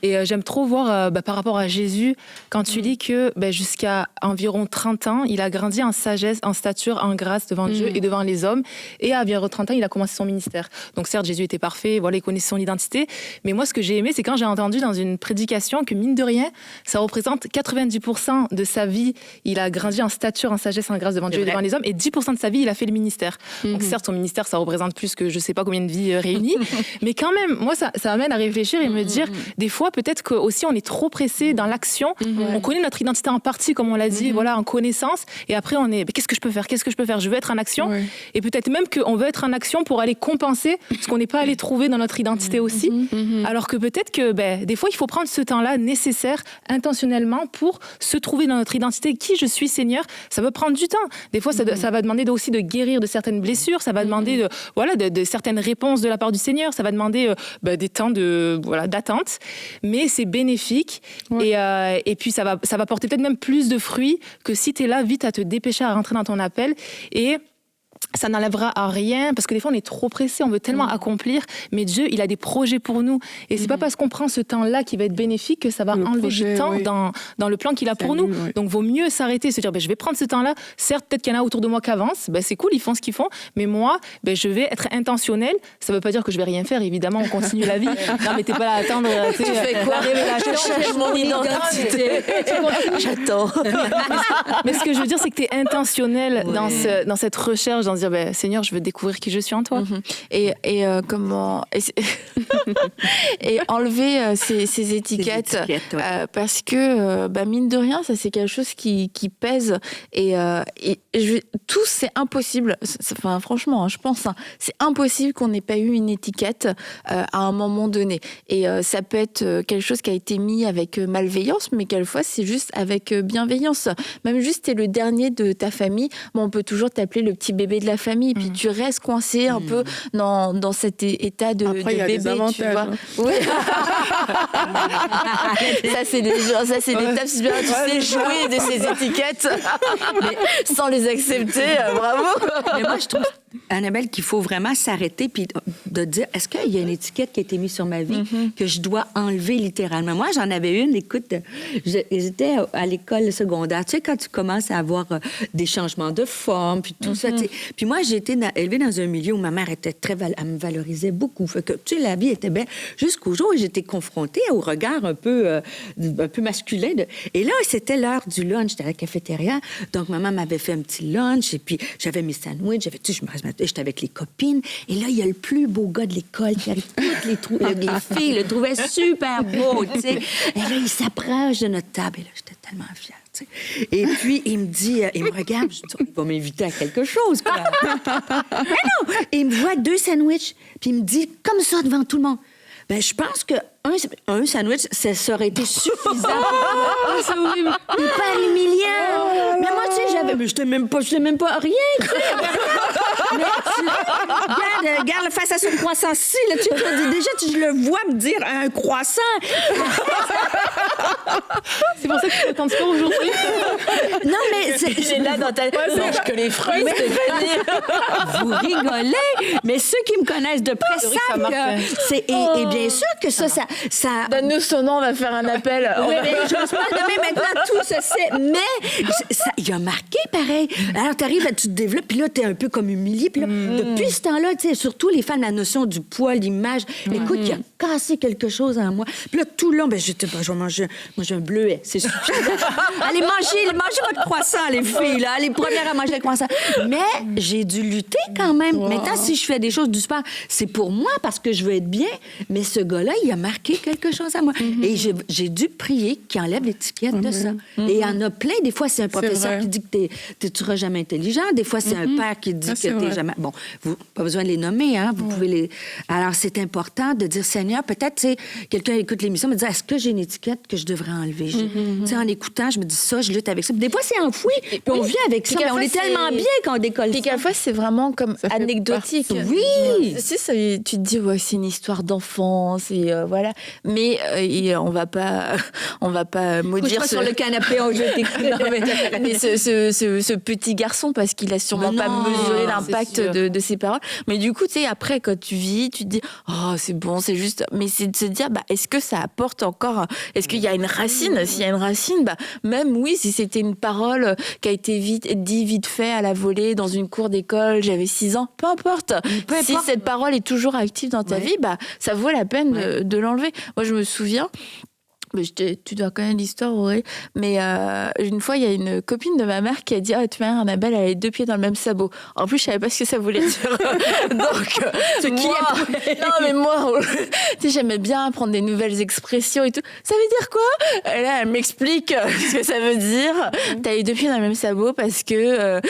Et j'aime trop voir par rapport à Jésus, quand tu lis que jusqu'à environ 30 ans, il a grandi en sagesse, en stature, en grâce devant Dieu et devant les hommes. Et à environ 30 ans, il a commencé son ministère. Donc certes, Jésus était parfait, voilà, il connaissait son identité. Mais moi, ce que j'ai aimé, c'est quand j'ai entendu dans une prédication que, mine de rien, ça représente 90% de sa vie. Il a grandi en stature, en sagesse, en grâce devant Dieu et devant les hommes. Et 10% de sa vie, il a fait le ministère. Donc certes, son ministère, ça représente plus que je sais pas combien de vies réunies. Mais quand même, moi, ça m'amène à réfléchir et me dire, des fois, peut-être qu'aussi, on est trop pressé dans l'action. On connaît notre identité en partie, comme on l'a dit, voilà, en connaissance. Et après, on est, qu'est-ce que je peux faire? Qu'est-ce que je peux faire? Je veux être en action. Et peut-être même qu'on veut être en action pour aller compenser ce qu'on n'est pas allé trouver dans notre identité aussi. Alors que peut-être que des fois, il faut prendre ce temps-là nécessaire intentionnellement pour se trouver dans notre identité. Qui je suis, Seigneur? Ça peut prendre du temps. Des fois, ça va demander aussi de guérir de certaines blessures. Ça va demander de certaines réponses de la part du Seigneur. Ça va demander des temps d'attente. Mais c'est bénéfique. Et puis, ça va porter peut-être même plus de fruits que si tu es là vite à te dépêcher à rentrer dans ton appel. Et ça n'enlèvera à rien, parce que des fois on est trop pressé, on veut tellement accomplir, mais Dieu, il a des projets pour nous. Et c'est pas parce qu'on prend ce temps-là qui va être bénéfique que ça va enlever du temps dans le plan qu'il a pour nous. Donc vaut mieux s'arrêter, se dire, je vais prendre ce temps-là. Certes, peut-être qu'il y en a autour de moi qui avancent, c'est cool, ils font ce qu'ils font, mais moi, je vais être intentionnelle. Ça veut pas dire que je vais rien faire, évidemment, on continue la vie. Non, mais t'es pas là à attendre. Tu fais quoi? Je cherche mon identité. J'attends. Mais ce que je veux dire, c'est que t'es intentionnel dans cette recherche, dans se dire, Seigneur, je veux découvrir qui je suis en toi. Et enlever ces étiquettes, parce que mine de rien, ça c'est quelque chose qui pèse et tous, c'est impossible. Enfin, franchement, je pense, c'est impossible qu'on n'ait pas eu une étiquette à un moment donné. Et ça peut être quelque chose qui a été mis avec malveillance, mais quelquefois c'est juste avec bienveillance. Même juste, t'es le dernier de ta famille, on peut toujours t'appeler le petit bébé de la famille, puis tu restes coincé un peu dans cet état de Après, bébé, des avantages, tu vois. Oui. Ça c'est des étapes, tu sais jouer de ces étiquettes, mais sans les accepter, bravo. Mais moi, je trouve, Annabelle, qu'il faut vraiment s'arrêter puis de dire, est-ce qu'il y a une étiquette qui a été mise sur ma vie que je dois enlever littéralement? Moi, j'en avais une, écoute, j'étais à l'école secondaire. Tu sais, quand tu commences à avoir des changements de forme, puis tout ça, tu sais. Puis moi, j'ai été élevée dans un milieu où ma mère était elle me valorisait beaucoup. Fait que, tu sais, la vie était belle jusqu'au jour où j'étais confrontée au regard un peu masculin. Et là, c'était l'heure du lunch. J'étais à la cafétéria. Donc, maman m'avait fait un petit lunch. Et puis, j'avais mes sandwichs. J'étais avec les copines. Et là, il y a le plus beau gars de l'école qui arrive. Toutes les filles le trouvaient super beau, tu sais. Et là, il s'approche de notre table. Et là, j'étais tellement fière. Et puis, il me dit, il me regarde, je dis, il va m'inviter à quelque chose, quoi. Mais non! Et il me voit 2 sandwichs, puis il me dit, comme ça, devant tout le monde, je pense que un sandwich, ça aurait été suffisant pour moi. C'est horrible. Hyper humiliant. Mais moi, tu sais, je n'étais même pas rien, tu sais. Mais regarde face à ce croissant-ci, là, déjà, je le vois me dire un croissant. C'est pour ça que tu fais tant de sport aujourd'hui. Non, mais j'ai là dans ta mange que les fruits, Stéphanie. Vous rigolez, mais ceux qui me connaissent de près savent que c'est et bien sûr que ça donne-nous son nom, on va faire un appel. Oui, mais j'ose pas le nommer maintenant, tout se sait. Mais il a marqué pareil. Alors, t'arrives, tu te développes, puis là, t'es un peu comme humilié. Puis là, depuis ce temps-là, tu sais, surtout les fans, la notion du poids, l'image. Écoute, il a cassé quelque chose en moi. Puis là, tout le long, j'étais je vais manger un bleuet, c'est suffisant. Allez, mangez votre croissant, les filles, là. Allez, première à manger le croissant. Mais j'ai dû lutter quand même. Wow. Maintenant, si je fais des choses du sport, c'est pour moi, parce que je veux être bien. Mais ce gars-là, il a marqué quelque chose à moi. Et j'ai dû prier qu'il enlève l'étiquette de ça. Et il y en a plein. Des fois, c'est un professeur qui dit que tu ne seras jamais intelligent. Des fois, c'est un père qui dit que tu n'es jamais... Bon, pas besoin de les nommer, hein. Vous pouvez les... Alors, c'est important de dire, Seigneur, dernière, peut-être, tu sais, quelqu'un écoute l'émission, me dit, est-ce que j'ai une étiquette que je devrais enlever? Tu sais, en écoutant, je me dis ça, je lutte avec ça. Puis des fois, c'est enfoui, puis on vit avec ça. Mais on est tellement bien quand on décolle ça. Puis quelquefois, c'est vraiment comme anecdotique. Oui! Tu sais, tu te dis, ouais, c'est une histoire d'enfance, et voilà. Mais on va pas maudire sur le canapé, on joue mais ce petit garçon, parce qu'il a sûrement pas mesuré l'impact de ses paroles. Mais du coup, tu sais, après, quand tu vis, tu te dis, oh, c'est bon, c'est juste. Mais c'est de se dire, est-ce que ça apporte encore. Est-ce qu'il y a une racine? S'il y a une racine, même oui, si c'était une parole qui a été dit vite fait à la volée dans une cour d'école, j'avais 6 ans, peu importe. Si cette parole est toujours active dans ta vie, ça vaut la peine de l'enlever. Moi, je me souviens. Tu dois connaître l'histoire, Auré. Mais une fois, il y a une copine de ma mère qui a dit, tu vois, Annabelle, elle a les 2 pieds dans le même sabot. En plus, je savais pas ce que ça voulait dire. Donc, moi, tu sais, j'aimais bien apprendre des nouvelles expressions et tout. Ça veut dire quoi? Et là, elle m'explique ce que ça veut dire. T'as les 2 pieds dans le même sabot parce que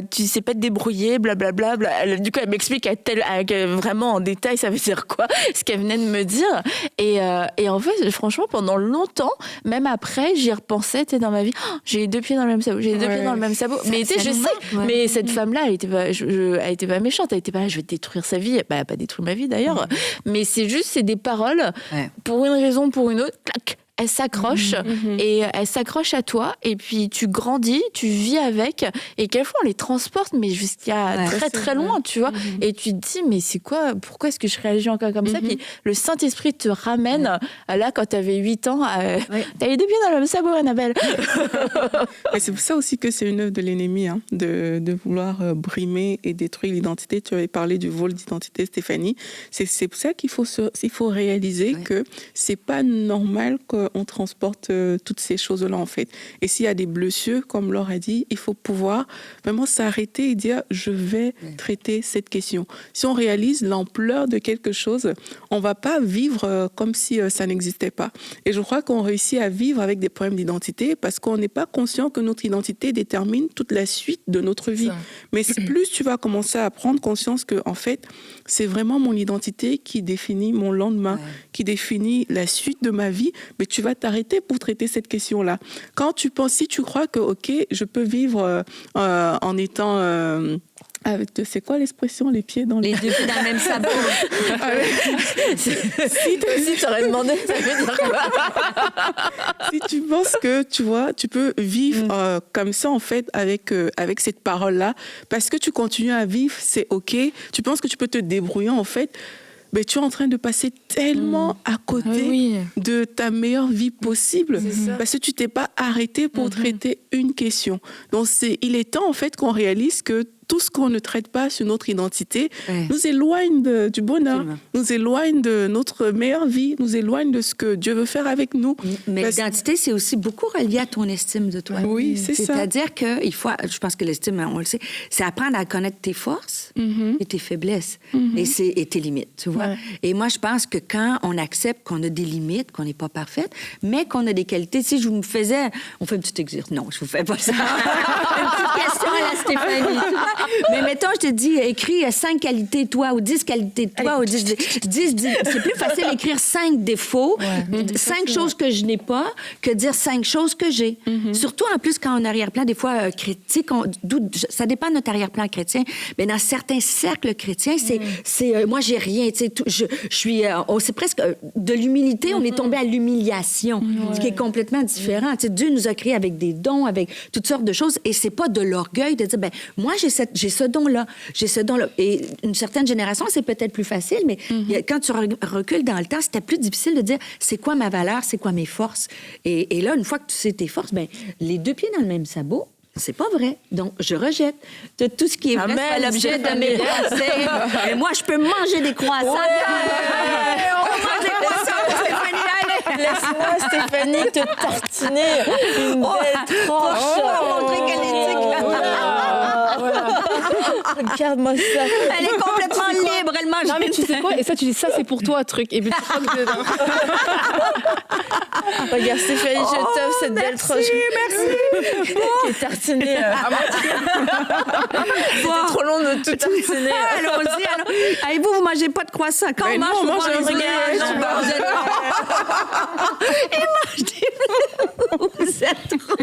tu sais pas te débrouiller, blablabla. Du coup, elle m'explique vraiment en détail, ça veut dire quoi, ce qu'elle venait de me dire. Et en fait, franchement, pendant longtemps, même après, j'y repensais, tu sais, dans ma vie, j'ai les 2 pieds dans le même sabot, j'ai les 2 pieds dans le même sabot. Mais tu sais, je sais, mais cette femme-là, elle était pas méchante, elle était pas, je vais détruire sa vie, elle a pas détruit ma vie d'ailleurs, mais c'est des paroles, pour une raison, pour une autre, clac, elle s'accroche et elle s'accroche à toi et puis tu grandis, tu vis avec et quelquefois on les transporte mais jusqu'à très très loin, tu vois, et tu te dis mais c'est quoi, pourquoi est-ce que je réagis encore comme ça, puis le Saint-Esprit te ramène là quand tu avais 8 ans, t'as les 2 pieds dans le même sabot, Annabelle. Et c'est pour ça aussi que c'est une œuvre de l'ennemi, de vouloir brimer et détruire l'identité. Tu avais parlé du vol d'identité, Stéphanie. C'est pour ça qu'il faut réaliser que c'est pas normal qu'on transporte toutes ces choses-là, en fait. Et s'il y a des blessures, comme Laure a dit, il faut pouvoir vraiment s'arrêter et dire, je vais traiter cette question. Si on réalise l'ampleur de quelque chose, on va pas vivre comme si ça n'existait pas. Et je crois qu'on réussit à vivre avec des problèmes d'identité parce qu'on n'est pas conscient que notre identité détermine toute la suite de notre vie. Mais plus tu vas commencer à prendre conscience que, en fait, c'est vraiment mon identité qui définit mon lendemain, qui définit la suite de ma vie, mais tu vas t'arrêter pour traiter cette question-là. Quand tu penses, si tu crois que, ok, je peux vivre en étant... c'est quoi l'expression, les pieds dans les 2 pieds dans le même sabot? Si tu aurais demandé, ça veut dire quoi? Si tu penses que, tu vois, tu peux vivre comme ça, en fait, avec cette parole-là, parce que tu continues à vivre, c'est ok. Tu penses que tu peux te débrouiller, en fait, mais tu es en train de passer tellement à côté de ta meilleure vie possible parce que tu t'es pas arrêté pour traiter une question. Donc, il est temps, en fait, qu'on réalise que tout ce qu'on ne traite pas sur notre identité nous éloigne du bonheur, nous éloigne de notre meilleure vie, nous éloigne de ce que Dieu veut faire avec nous. Mais l'identité, c'est aussi beaucoup relié à ton estime de toi. Oui, c'est ça. C'est-à-dire qu'il faut, je pense que l'estime, on le sait, c'est apprendre à connaître tes forces et tes faiblesses et tes limites, tu vois. Et moi, je pense que quand on accepte qu'on a des limites, qu'on n'est pas parfaite, mais qu'on a des qualités, si je vous me faisais... On fait un petit exercice. Non, je vous fais pas ça. Une petite question à la Stéphanie, tu vois. Mais mettons, je te dis, écris 5 qualités de toi ou 10 qualités de toi. Ou 10, c'est plus facile d'écrire 5 défauts, 5 choses que je n'ai pas, que dire 5 choses que j'ai. Surtout, en plus, quand on arrière-plan, des fois, critique, ça dépend de notre arrière-plan chrétien, mais dans certains cercles chrétiens, c'est moi, j'ai rien. Je suis... c'est presque de l'humilité, on est tombé à l'humiliation, ce qui est complètement différent. Dieu nous a créés avec des dons, avec toutes sortes de choses, et c'est pas de l'orgueil de dire, moi, j'ai ce don-là, j'ai ce don-là. Et une certaine génération, c'est peut-être plus facile, mais quand tu recules dans le temps, c'était plus difficile de dire, c'est quoi ma valeur, c'est quoi mes forces. Et là, une fois que tu sais tes forces, les 2 pieds dans le même sabot, c'est pas vrai. Donc, je rejette tout ce qui est vrai, c'est l'objet de mes pensées. Et moi, je peux manger des croissants. On mange des croissants, Stéphanie, allez! Laisse-moi, Stéphanie, te tartiner une belle tranche. On va montrer qu'elle est Regarde-moi ça. Elle est complètement libre, elle mange. Non, mais tu sais quoi? Et ça, tu dis, ça, c'est pour toi, truc. Et puis tu croques dedans. Regarde, Stéphanie, je t'offre cette belle tranche. Merci. Qui est tartinée à moitié. C'était trop long de tout tartiner. Allons-y. Vous mangez pas de croissant. Quand on mange, on mange un Vous êtes trop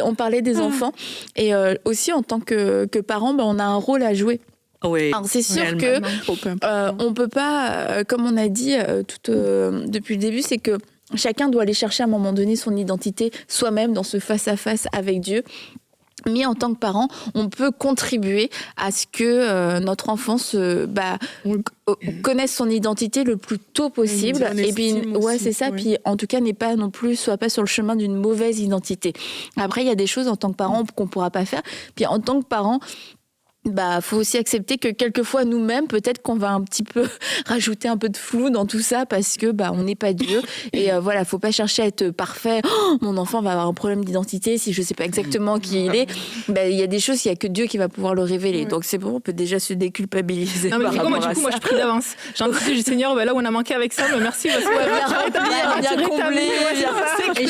on parlait des enfants. Et aussi, en tant que parents, on a un rôle à jouer. Oui. Alors, c'est sûr que on peut pas, comme on a dit depuis le début, c'est que chacun doit aller chercher à un moment donné son identité soi-même dans ce face-à-face avec Dieu. Mais en tant que parent, on peut contribuer à ce que notre enfant connaisse son identité le plus tôt possible. Et puis, c'est ça. Oui. Puis, en tout cas, soit pas sur le chemin d'une mauvaise identité. Après, il y a des choses en tant que parent qu'on pourra pas faire. Puis, en tant que parent, faut aussi accepter que quelquefois nous-mêmes, peut-être qu'on va un petit peu rajouter un peu de flou dans tout ça parce que on n'est pas Dieu. Et faut pas chercher à être parfait. Oh, mon enfant va avoir un problème d'identité si je sais pas exactement qui il est. Il y a des choses, il y a que Dieu qui va pouvoir le révéler. Oui. Donc c'est bon, on peut déjà se déculpabiliser. Non, mais du coup, moi je prie d'avance. J'ai envie de dire, Seigneur, là où on a manqué avec ça, mais merci parce que bien comblé. Et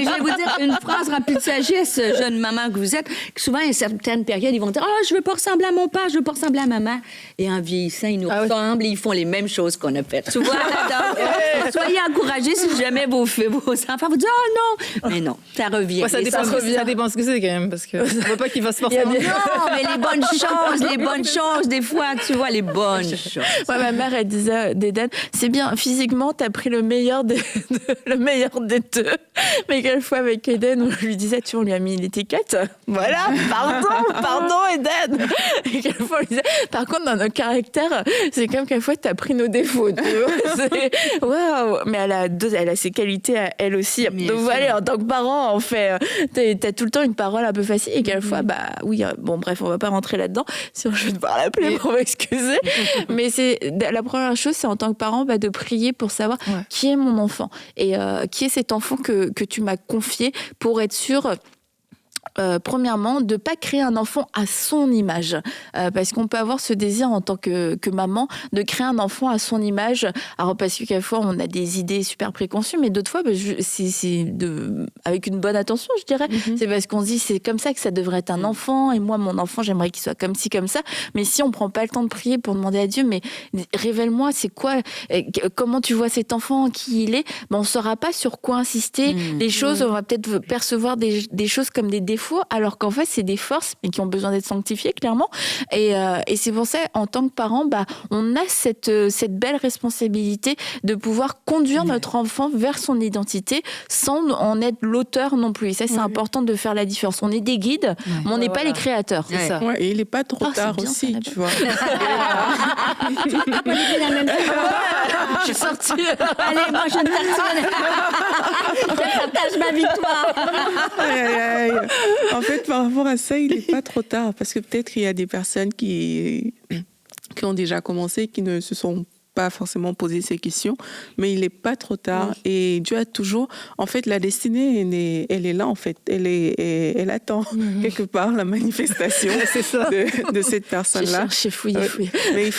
je vais vous dire une phrase remplie de sagesse, jeune maman que vous êtes. Souvent, à une certaine période, ils vont dire je veux pas ressembler à mon père, je veux pas ressembler à maman. Et en vieillissant, ils nous ressemblent et ils font les mêmes choses qu'on a faites. Tu vois, soyez encouragés si jamais vos enfants vous disent non. Mais non, ça revient. Ça dépend ce que c'est quand même, parce que ça ne veut pas qu'il fasse forcément. Non, mais les bonnes choses, des fois, tu vois, les bonnes choses. Ma mère, elle disait d'Eden, c'est bien, physiquement, t'as pris le meilleur des deux. Mais quelquefois, avec Eden, on lui disait, on lui a mis une étiquette. Voilà, pardon, Eden. Et quelquefois, on lui disait, par contre, dans nos caractères, c'est comme quelquefois, t'as pris nos défauts. Waouh. Mais elle a ses qualités à elle aussi. Bien donc voilà, en tant que parent, en fait, t'as tout le temps une parole un peu facile. Et quelquefois, bref, on va pas rentrer là-dedans. Sinon, je vais devoir l'appeler pour m'excuser. Mais la première chose, c'est en tant que parent, de prier pour savoir qui est mon enfant et qui est cet enfant que tu m'as confié pour être sûr. Premièrement, de ne pas créer un enfant à son image. Parce qu'on peut avoir ce désir en tant que maman de créer un enfant à son image. Alors, parce que quelquefois, on a des idées super préconçues, mais d'autres fois, c'est avec une bonne attention, je dirais. Mm-hmm. C'est parce qu'on se dit, c'est comme ça que ça devrait être un enfant, et moi, mon enfant, j'aimerais qu'il soit comme ci, comme ça. Mais si on ne prend pas le temps de prier pour demander à Dieu, mais révèle-moi, c'est quoi, comment tu vois cet enfant, qui il est, on ne saura pas sur quoi insister. Les choses, on va peut-être percevoir des choses comme des défauts, alors qu'en fait, c'est des forces, mais qui ont besoin d'être sanctifiées, clairement. Et c'est pour ça, en tant que parent, on a cette belle responsabilité de pouvoir conduire notre enfant vers son identité sans en être l'auteur non plus. Et ça, c'est important de faire la différence. On est des guides, mais on n'est pas les créateurs. C'est ça. Ouais, et il n'est pas trop tard aussi, tu vois. Je suis sortie. Allez, moi, je tartine. Je partage ma victoire. En fait, par rapport à ça, il n'est pas trop tard, parce que peut-être qu'il y a des personnes qui ont déjà commencé, qui ne se sont pas forcément posé ces questions, mais il n'est pas trop tard. Et Dieu a toujours... En fait, la destinée, elle est là, en fait. Elle attend quelque part la manifestation de cette personne-là. J'ai fouillé. Mais il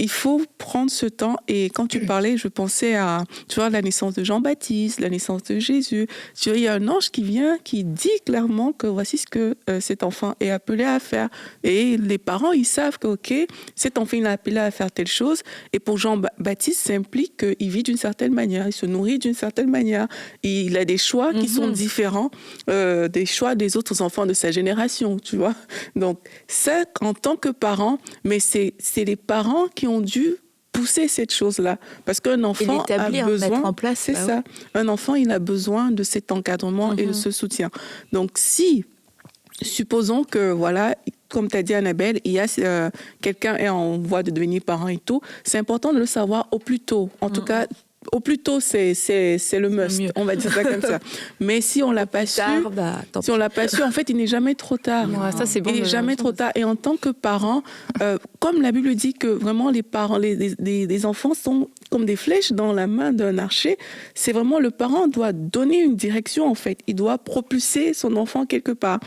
faut prendre ce temps. Et quand tu parlais, je pensais à, la naissance de Jean-Baptiste, la naissance de Jésus. Il y a un ange qui vient, qui dit clairement que voici ce que cet enfant est appelé à faire. Et les parents, ils savent que, cet enfant, il est appelé à faire telle chose. Et pour Jean-Baptiste, ça implique qu'il vit d'une certaine manière, il se nourrit d'une certaine manière. Il a des choix qui sont différents des choix des autres enfants de sa génération, tu vois. Donc, ça, en tant que parent, mais c'est les parents qui ont dû pousser cette chose-là. Parce qu'un enfant a besoin... mettre en place. C'est ça. Un enfant, il a besoin de cet encadrement et de ce soutien. Donc, supposons que, comme tu as dit, Annabelle, il y a quelqu'un est en voie de devenir parent et tout, c'est important de le savoir au plus tôt. En tout cas, au plus tôt, c'est le must. On va dire ça comme ça. Mais si on l'a pas su, en fait, il n'est jamais trop tard. Ça, c'est bon, il n'est jamais trop tard. Et en tant que parent, comme la Bible dit que vraiment les parents, les enfants sont comme des flèches dans la main d'un archer, c'est vraiment le parent doit donner une direction, en fait. Il doit propulser son enfant quelque part.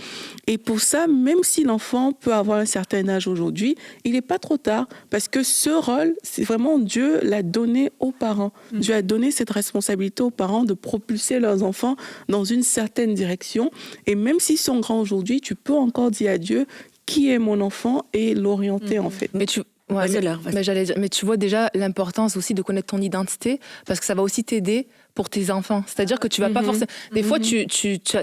Et pour ça, même si l'enfant peut avoir un certain âge aujourd'hui, il n'est pas trop tard. Parce que ce rôle, c'est vraiment Dieu l'a donné aux parents. Dieu a donné cette responsabilité aux parents de propulser leurs enfants dans une certaine direction. Et même s'ils sont grands aujourd'hui, tu peux encore dire à Dieu qui est mon enfant et l'orienter, en fait. Mais mais tu vois déjà l'importance aussi de connaître ton identité, parce que ça va aussi t'aider pour tes enfants. C'est-à-dire que tu vas pas forcément... Des fois, tu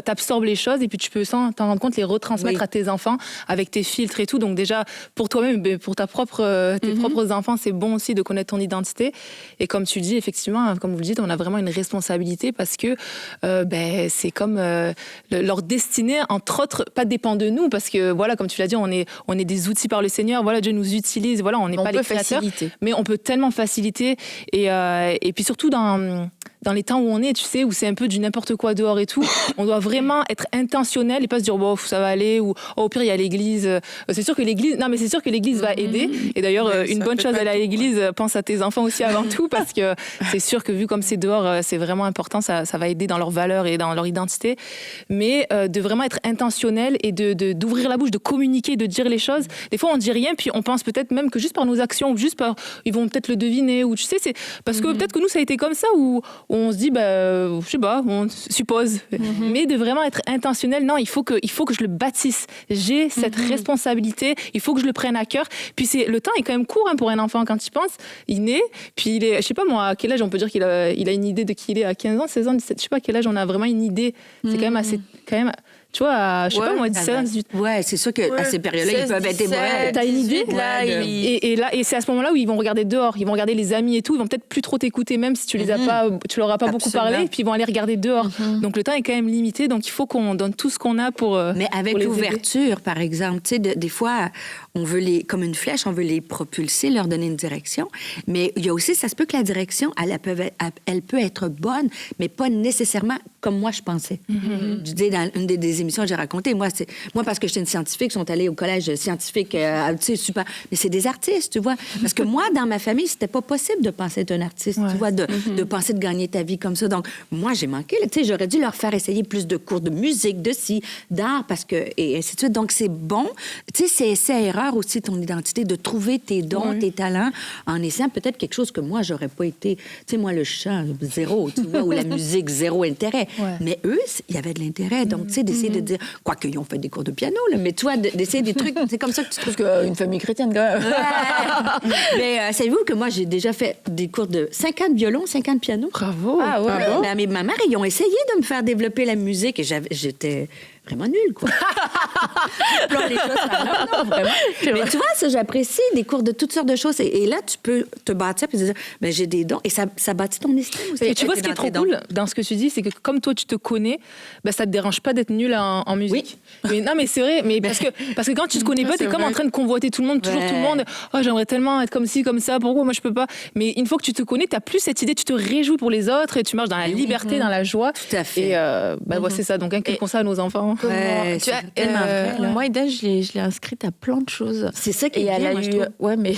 absorbes les choses et puis tu peux, sans t'en rendre compte, les retransmettre à tes enfants avec tes filtres et tout. Donc déjà, pour toi-même, pour tes propres enfants, c'est bon aussi de connaître ton identité. Et comme tu dis, effectivement, comme vous le dites, on a vraiment une responsabilité parce que c'est comme leur destinée, entre autres, pas dépend de nous, parce que, voilà, comme tu l'as dit, on est des outils par le Seigneur. Voilà, Dieu nous utilise. Voilà, on n'est pas les créateurs. Mais on peut tellement faciliter. Et puis surtout dans les temps où on est, tu sais, où c'est un peu du n'importe quoi dehors et tout, on doit vraiment être intentionnel et pas se dire bon, ça va aller, ou au pire il y a l'église. C'est sûr que l'église va aider. Et d'ailleurs, une bonne chose d'aller à l'église, pense à tes enfants aussi avant tout, parce que c'est sûr que vu comme c'est dehors, c'est vraiment important, ça va aider dans leurs valeurs et dans leur identité. Mais de vraiment être intentionnel et d'ouvrir la bouche, de communiquer, de dire les choses. Des fois on dit rien, puis on pense peut-être même que juste par nos actions, ou juste par, ils vont peut-être le deviner, ou tu sais, c'est parce que peut-être que nous ça a été comme ça, où on se dit, je sais pas, on suppose. Mais de vraiment être intentionnel, non, il faut que je le bâtisse. J'ai cette responsabilité, il faut que je le prenne à cœur. Puis le temps est quand même court pour un enfant quand tu penses. Il naît, puis il est, je sais pas moi, à quel âge on peut dire qu'il a une idée de qui il est, à 15 ans, 16 ans, 17, je sais pas à quel âge on a vraiment une idée. C'est quand même assez, tu vois, je sais pas moi, 17 ans, 18 ans. Ouais, c'est sûr qu'à ces périodes-là, ils peuvent être ouais, t'as une idée là, et c'est à ce moment-là où ils vont regarder dehors, ils vont regarder les amis et tout, ils vont peut-être plus trop t'écouter, même si tu leur as pas beaucoup parlé, puis ils vont aller regarder dehors. Donc le temps est quand même limité, donc il faut qu'on donne tout ce qu'on a pour. Mais avec l'ouverture, par exemple, tu sais, des fois, on veut comme une flèche, on veut les propulser, leur donner une direction. Mais il y a aussi, ça se peut que la direction, elle peut être bonne, mais pas nécessairement comme moi je pensais. Je dis dans une des émissions que j'ai racontées, moi parce que j'étais une scientifique, ils sont allés au collège scientifique, tu sais, super. Mais c'est des artistes, tu vois. Parce que moi, dans ma famille, c'était pas possible de penser être un artiste, tu vois, de penser de gagner ta vie comme ça. Donc, moi, j'ai manqué. Tu sais, j'aurais dû leur faire essayer plus de cours de musique, de ci, d'art, et ainsi de suite. Donc, c'est bon. Tu sais, c'est essai-erreur aussi, ton identité, de trouver tes dons, tes talents, en essayant peut-être quelque chose que moi, j'aurais pas été. Tu sais, moi, le chant, zéro, tu vois, ou la musique, zéro intérêt. Mais eux, il y avait de l'intérêt. Donc, tu sais, d'essayer de dire, quoique ils ont fait des cours de piano, là, mais toi, d'essayer des trucs, c'est comme ça que tu trouves qu'une famille chrétienne, quand même. Mais savez-vous que moi, j'ai déjà fait des cours de 5 ans de violon, 5 ans de piano. Bravo! Ah ouais. Ben, mais ma mère, ils ont essayé de me faire développer la musique et j'étais vraiment nulle, quoi. Les choses, non, vraiment. Mais tu vois, ça, j'apprécie des cours de toutes sortes de choses. Et là, tu peux te bâtir et te dire, ben, j'ai des dons. Et ça bâtit ton estime aussi. Et tu vois, ce qui est trop cool dans ce que tu dis, c'est que comme toi, tu te connais, ben, ça te dérange pas d'être nul en musique. Oui. Mais, non, mais c'est vrai. Mais parce que quand tu te connais pas, t'es comme en train de convoiter tout le monde, toujours tout le monde. Oh, j'aimerais tellement être comme ci, comme ça. Pourquoi moi, je peux pas? Mais une fois que tu te connais, t'as plus cette idée, tu te réjouis pour les autres et tu marches dans la liberté, dans la joie. Tout à fait. Et c'est ça. Donc, inculquons ça à nos enfants. Ouais, tu vois, moi, Eden, je l'ai inscrite à plein de choses. C'est ça qui est bien, moi, je trouve. Ouais, mais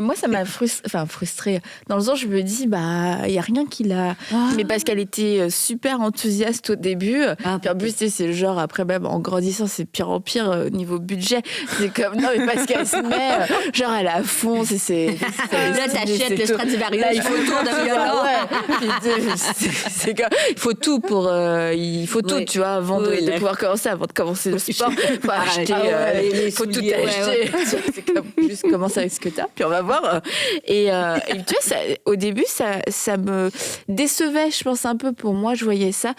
moi, ça m'a frustrée. Dans le sens, je me dis, il y a rien qui l'a... Mais parce qu'elle était super enthousiaste au début. Puis en plus, c'est le genre, après, même en grandissant, c'est pire en pire niveau budget. C'est comme... Non, mais parce qu'elle se met, genre, elle est à fond. Là, t'achètes le Stradivarius. Là, il faut tout de violon. C'est comme... Il faut tout pour... il faut tout, tu vois, avant de pouvoir commencer, avant de commencer le sport. Il faut acheter... Il faut tout acheter. C'est comme juste commencer avec ce que t'as, puis on va voir. Et tu vois, au début, ça me décevait, je pense, un peu pour moi. Je voyais ça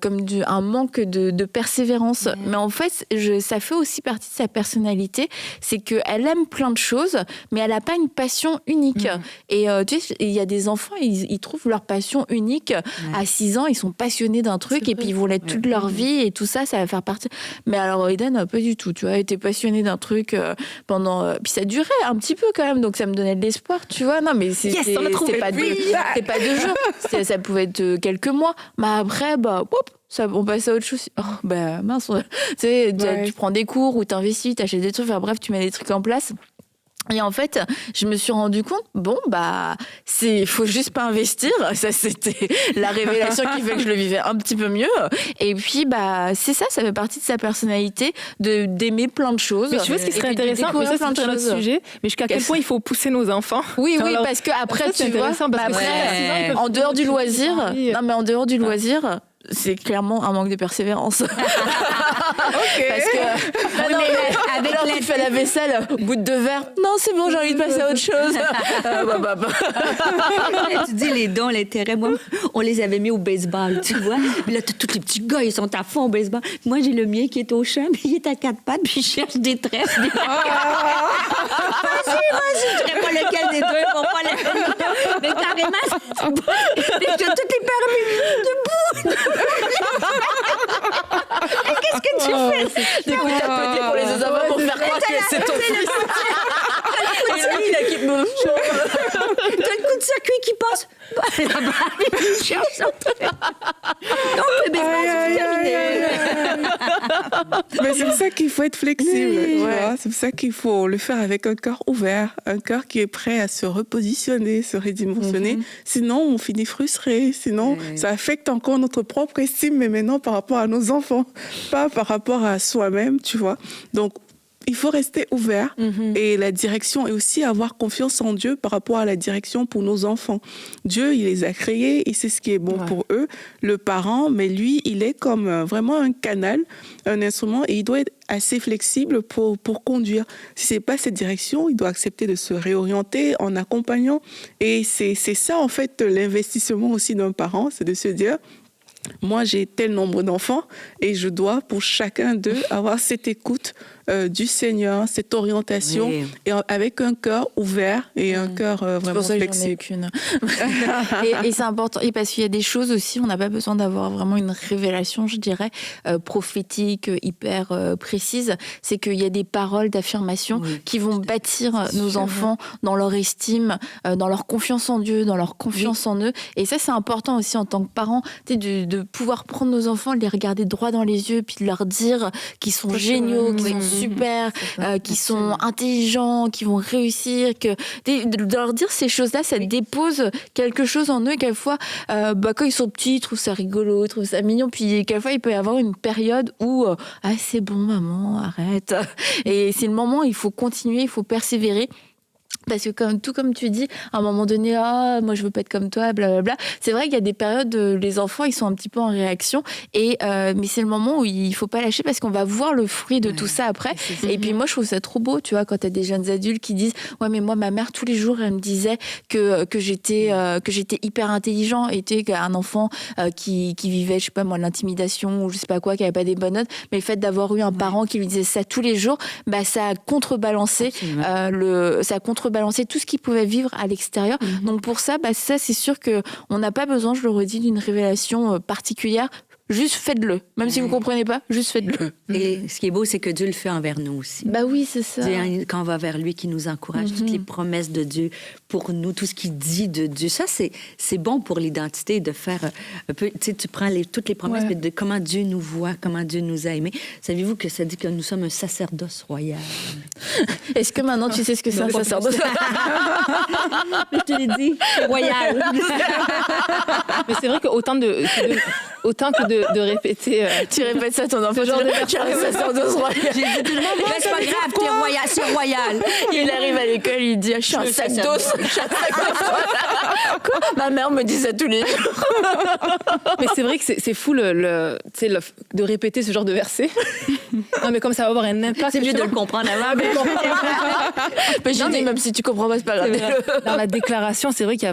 comme un manque de persévérance. Mais en fait, ça fait aussi partie de sa personnalité. C'est qu'elle aime plein de choses, mais elle n'a pas une passion unique. Et tu sais, il y a des enfants, ils trouvent leur passion unique. À 6 ans, ils sont passionnés d'un truc et puis ils vont l'être toute leur vie et tout ça va faire partie. Mais alors, Eden, pas du tout. Tu vois, elle était passionnée d'un truc pendant... Puis ça durait un petit peu quand même, donc ça me donnait de l'espoir, tu vois. Non, mais c'est pas 2 jours. Ça pouvait être quelques mois. Mais après, on passe à autre chose. Oh, mince. Tu sais, tu prends des cours ou t'investis, t'achètes des trucs, bref, tu mets des trucs en place. Et en fait, je me suis rendu compte, faut juste pas investir. Ça, c'était la révélation qui fait que je le vivais un petit peu mieux. Et puis, c'est ça fait partie de sa personnalité, d'aimer plein de choses. Mais tu vois ce qui serait intéressant, mais ça, c'est un autre sujet. Mais jusqu'à quel point il faut pousser nos enfants. Oui, parce qu'après, tu vois, en dehors du loisir, c'est clairement un manque de persévérance. Parce que avec tu fais la vaisselle, goutte de verre. Non, c'est bon, j'ai envie de passer à autre chose. Tu dis les dons, l'intérêt. Moi, on les avait mis au baseball, tu vois. Puis là, tous les petits gars, ils sont à fond au baseball. Moi, j'ai le mien qui est au champ, mais il est à 4 pattes, puis il cherche des tresses. Vas-y, je ne dirais pas lequel des deux, on va pas le... Mais carrément, c'est toutes les permis debout. Et qu'est-ce que tu fais? Des coups tapotés pour les enfants pour faire croire que c'est ton fils. Et lui, il a qui me... T'as le coup de circuit qui passe. Là-bas, il cherche son truc. Donc, le baseball, c'est terminé. Mais c'est pour ça qu'il faut être flexible. Tu vois? C'est pour ça qu'il faut le faire avec un cœur ouvert, un cœur qui est prêt à se repositionner, se redimensionner. Sinon, on finit frustré. Sinon, ça affecte encore notre propre estime, mais maintenant par rapport à nos enfants, pas par rapport à soi-même, tu vois. Donc, il faut rester ouvert et la direction et aussi avoir confiance en Dieu par rapport à la direction pour nos enfants. Dieu, il les a créés, il sait ce qui est bon pour eux, le parent, mais lui, il est comme vraiment un canal, un instrument et il doit être assez flexible pour conduire. Si c'est pas cette direction, il doit accepter de se réorienter en accompagnant. Et c'est ça, en fait, l'investissement aussi d'un parent, c'est de se dire, moi, j'ai tel nombre d'enfants et je dois, pour chacun d'eux, avoir cette écoute du Seigneur, cette orientation, et avec un cœur ouvert et un cœur vraiment flexible. Et c'est important, et parce qu'il y a des choses aussi, on n'a pas besoin d'avoir vraiment une révélation, je dirais, prophétique, hyper précise. C'est qu'il y a des paroles d'affirmation qui vont bâtir nos enfants dans leur estime, dans leur confiance en Dieu, dans leur confiance en eux. Et ça, c'est important aussi en tant que parents, de pouvoir prendre nos enfants, les regarder droit dans les yeux, puis de leur dire qu'ils sont géniaux, qu'ils sont super, qu'ils sont intelligents, qu'ils vont réussir, de leur dire ces choses-là, ça dépose quelque chose en eux. Quelquefois, quand ils sont petits, ils trouvent ça rigolo, ils trouvent ça mignon, puis quelquefois, il peut y avoir une période où c'est bon, maman, arrête. Et c'est le moment où il faut continuer, il faut persévérer. Parce que tout comme tu dis, à un moment donné, moi je veux pas être comme toi, blablabla. C'est vrai qu'il y a des périodes où les enfants ils sont un petit peu en réaction, mais c'est le moment où il faut pas lâcher parce qu'on va voir le fruit de tout ça après. Et puis moi je trouve ça trop beau, tu vois, quand t'as des jeunes adultes qui disent ouais mais moi ma mère tous les jours elle me disait que j'étais hyper intelligent, et tu sais un enfant qui vivait je sais pas moi l'intimidation ou je sais pas quoi, qui avait pas des bonnes notes, mais le fait d'avoir eu un parent qui lui disait ça tous les jours, ça a contrebalancé tout ce qu'ils pouvaient vivre à l'extérieur. Donc pour ça, ça c'est sûr qu'on n'a pas besoin, je le redis, d'une révélation particulière. Juste faites-le. Même si vous ne comprenez pas, juste faites-le. Et ce qui est beau, c'est que Dieu le fait envers nous aussi. Bah oui, c'est ça. Quand on va vers lui, qui nous encourage, toutes les promesses de Dieu pour nous, tout ce qu'il dit de Dieu. Ça, c'est bon pour l'identité de faire un peu... Tu sais, tu prends toutes les promesses mais de comment Dieu nous voit, comment Dieu nous a aimés. Savez-vous que ça dit que nous sommes un sacerdoce royal? Est-ce que maintenant tu sais ce que c'est un sacerdoce? Je te l'ai dit, royal. Mais c'est vrai qu'autant que de répéter... Tu répètes ça à ton enfant, genre tu es un sacerdoce royal. J'ai dit tout le monde, c'est pas grave, t'es royal, c'est royal. Il arrive à l'école, il dit, je suis un sac d'os. Quoi? Ma mère me dit ça tous les jours. Mais c'est vrai que c'est fou de répéter ce genre de verset. Non, mais comme ça va avoir un impact. C'est mieux de le comprendre avant. Mais j'ai dit, même si tu comprends pas, c'est pas grave. Dans la déclaration, c'est vrai qu'il y a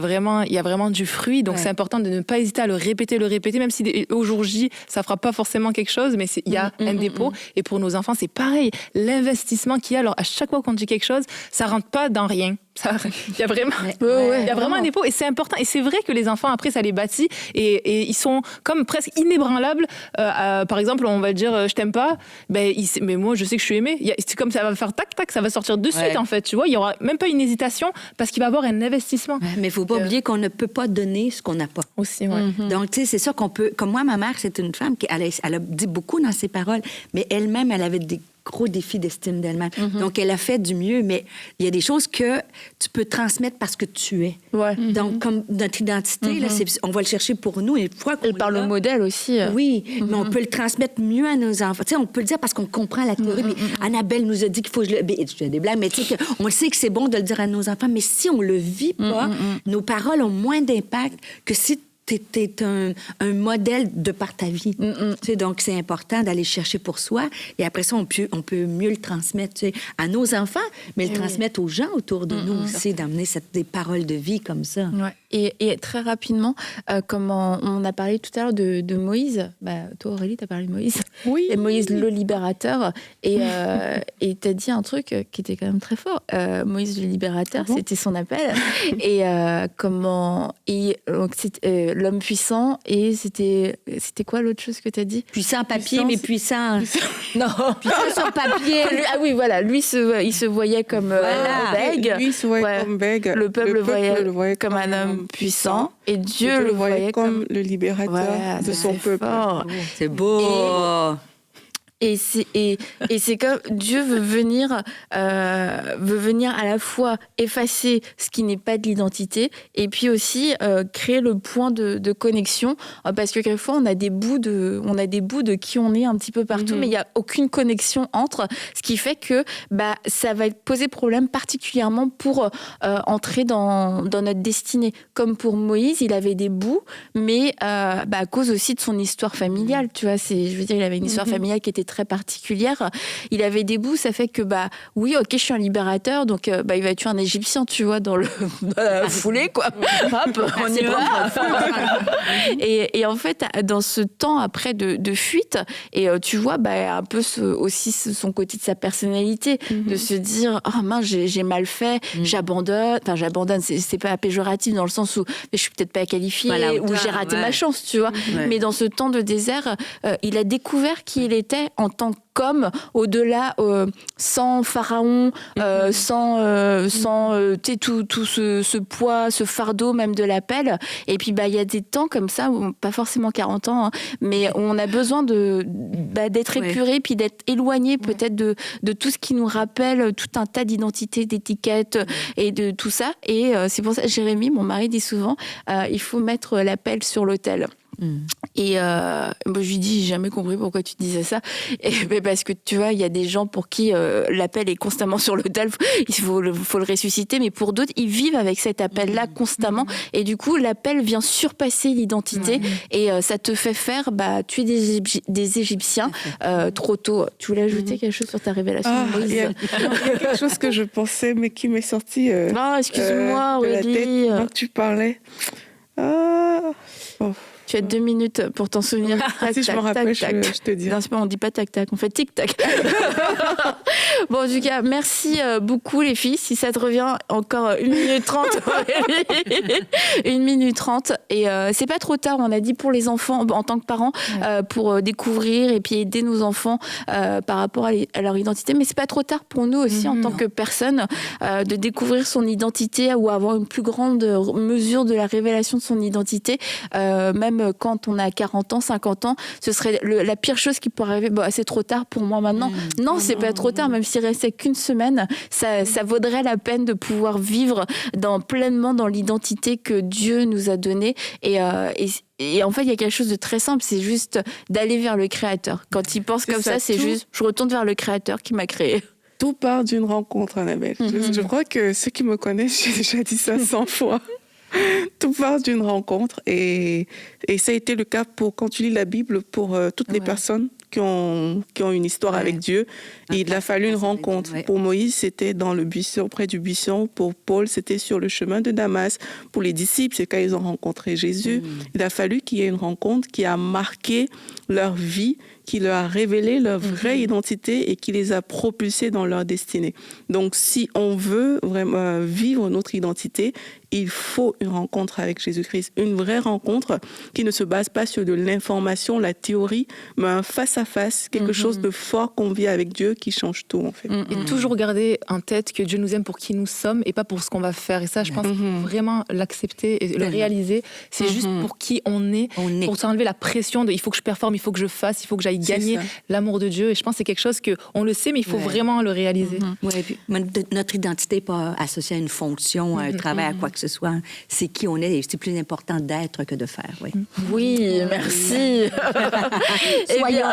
vraiment du fruit, donc c'est important de ne pas hésiter à le répéter, même si au jour J, ça fera pas forcément quelque chose, mais il y a un dépôt. Et pour nos enfants, c'est pareil. L'investissement qu'il y a, alors à chaque fois qu'on dit quelque chose, ça rentre pas dans rien. Il y a vraiment un dépôt, et c'est important. Et c'est vrai que les enfants, après, ça les bâtit, et ils sont comme presque inébranlables. Par exemple, on va dire, je t'aime pas, mais moi, je sais que je suis aimée. C'est comme ça va faire tac, tac, ça va sortir de suite, en fait. Tu vois, il y aura même pas une hésitation, parce qu'il va y avoir un investissement. Mais il faut pas oublier qu'on ne peut pas donner ce qu'on n'a pas. Aussi, ouais. Donc, tu sais, c'est ça qu'on peut... Comme moi, ma mère, c'est une femme qui elle a dit beaucoup dans ses paroles, mais elle-même, elle avait des gros défi d'estime d'elle-même. Donc, elle a fait du mieux, mais il y a des choses que tu peux transmettre parce que tu es. Donc, comme notre identité, là, on va le chercher pour nous. Et elle parle au modèle aussi. Oui, mais on peut le transmettre mieux à nos enfants. Tu sais, on peut le dire parce qu'on comprend la théorie. Puis Annabelle nous a dit qu'il faut que je fais des blagues, mais tu sais, on sait que c'est bon de le dire à nos enfants, mais si on le vit pas, nos paroles ont moins d'impact que si t'es un modèle de par ta vie. Tu sais, donc, c'est important d'aller chercher pour soi. Et après ça, on peut mieux le transmettre, tu sais, à nos enfants, mais le transmettre aux gens autour de nous aussi, d'amener des paroles de vie comme ça. Ouais. Et très rapidement, comme on a parlé tout à l'heure de Moïse, toi, Aurélie, tu as parlé de Moïse. Oui. Et Moïse, le libérateur. Et tu as dit un truc qui était quand même très fort. Moïse, le libérateur, c'était son appel. Et l'homme puissant, et c'était quoi l'autre chose que tu as dit? Puissant papier, mais puissant. Non, puissant sur papier. Ah oui, voilà, lui, il se voyait comme bègue. Lui, il se voyait comme bègue. Le peuple le voyait comme un homme puissant. Et Dieu le voyait comme le libérateur de son peuple. C'est beau. Et c'est comme Dieu veut venir à la fois effacer ce qui n'est pas de l'identité et puis aussi créer le point de connexion, parce que quelquefois on a des bouts de qui on est un petit peu partout, mais il n'y a aucune connexion entre, ce qui fait que ça va poser problème particulièrement pour entrer dans notre destinée. Comme pour Moïse, il avait des bouts, mais à cause aussi de son histoire familiale, tu vois, il avait une histoire familiale qui était très particulière. Il avait des bouts, ça fait que oui, ok, je suis un libérateur, donc il va tuer un Égyptien, tu vois, dans la foulée, quoi. Hop, on y va. Et en fait, dans ce temps après de fuite, et tu vois, un peu aussi son côté de sa personnalité, de se dire, oh mince, j'ai mal fait, j'abandonne. Enfin, j'abandonne, c'est pas péjoratif dans le sens où je suis peut-être pas qualifiée, ou j'ai raté ma chance, tu vois. Mais dans ce temps de désert, il a découvert qui il était en tant qu'homme, au-delà, sans Pharaon, sans tout ce poids, ce fardeau même de l'appel. Et puis il y a des temps comme ça, pas forcément 40 ans, mais où on a besoin d'être épuré, puis d'être éloigné peut-être de tout ce qui nous rappelle tout un tas d'identités, d'étiquettes et de tout ça. Et c'est pour ça, Jérémy, mon mari, dit souvent, il faut mettre l'appel sur l'autel. Et moi je lui dis, j'ai jamais compris pourquoi tu disais ça. Et parce que tu vois, il y a des gens pour qui l'appel est constamment sur l'autel, il faut le ressusciter, mais pour d'autres, ils vivent avec cet appel-là constamment, et du coup l'appel vient surpasser l'identité, et ça te fait faire tuer des Égyptiens trop tôt. Tu voulais ajouter quelque chose sur ta révélation de Moïse? Il y a quelque chose que je pensais, mais qui m'est sorti excuse-moi, Aurélie. Quand tu parlais. Tu as 2 minutes pour t'en souvenir. Si je me rappelle, je te dis. Non, on dit pas tac-tac, on fait tic-tac. Bon, en tout cas, merci beaucoup les filles. Si ça te revient, encore 1 minute 30. 1 minute 30. Et c'est pas trop tard, on a dit, pour les enfants, en tant que parents, pour découvrir et puis aider nos enfants par rapport à leur identité. Mais c'est pas trop tard pour nous aussi, en tant que personne, de découvrir son identité ou avoir une plus grande mesure de la révélation de son identité, même quand on a 40 ans, 50 ans, ce serait la pire chose qui pourrait arriver. C'est trop tard pour moi maintenant. Non, c'est pas trop tard, même s'il restait qu'une semaine, ça vaudrait la peine de pouvoir vivre pleinement dans l'identité que Dieu nous a donnée. Et en fait, il y a quelque chose de très simple, c'est juste d'aller vers le Créateur. Quand il pense comme ça, c'est juste, je retourne vers le Créateur qui m'a créé. Tout part d'une rencontre, Annabelle. Je crois que ceux qui me connaissent, j'ai déjà dit ça 100 fois. Tout part d'une rencontre, et ça a été le cas quand tu lis la Bible, pour toutes les personnes qui ont une histoire avec Dieu. Il a fallu une rencontre. Pour Moïse, c'était dans le buisson, près du buisson. Pour Paul, c'était sur le chemin de Damas. Pour les disciples, c'est quand ils ont rencontré Jésus. Il a fallu qu'il y ait une rencontre qui a marqué leur vie, qui leur a révélé leur vraie identité et qui les a propulsés dans leur destinée. Donc, si on veut vraiment vivre notre identité, il faut une rencontre avec Jésus-Christ, une vraie rencontre qui ne se base pas sur de l'information, la théorie, mais un face-à-face, quelque chose de fort qu'on vit avec Dieu qui change tout, en fait. Et toujours garder en tête que Dieu nous aime pour qui nous sommes et pas pour ce qu'on va faire. Et ça, je pense qu'il faut vraiment l'accepter et le réaliser. C'est juste pour qui on est, pour s'enlever la pression de il faut que je performe, il faut que je fasse, il faut que j'aille y gagner l'amour de Dieu. Et je pense que c'est quelque chose qu'on le sait, mais il faut vraiment le réaliser. Oui, puis notre identité n'est pas associée à une fonction, à un travail, à quoi que ce soit. C'est qui on est et c'est plus important d'être que de faire. Oui, merci. Soyons.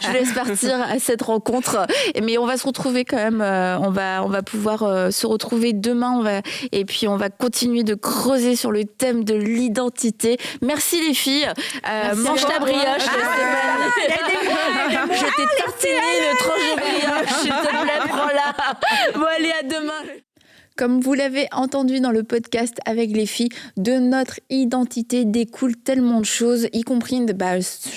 Je laisse partir à cette rencontre. Mais on va se retrouver quand même. On va pouvoir se retrouver demain. Et puis on va continuer de creuser sur le thème de l'identité. Merci les filles. Mange ta brioche. Je t'ai tartiné le tranche de brioche. S'il te plaît, prends-la. Bon, allez, à demain. Comme vous l'avez entendu dans le podcast avec les filles, de notre identité découle tellement de choses, y compris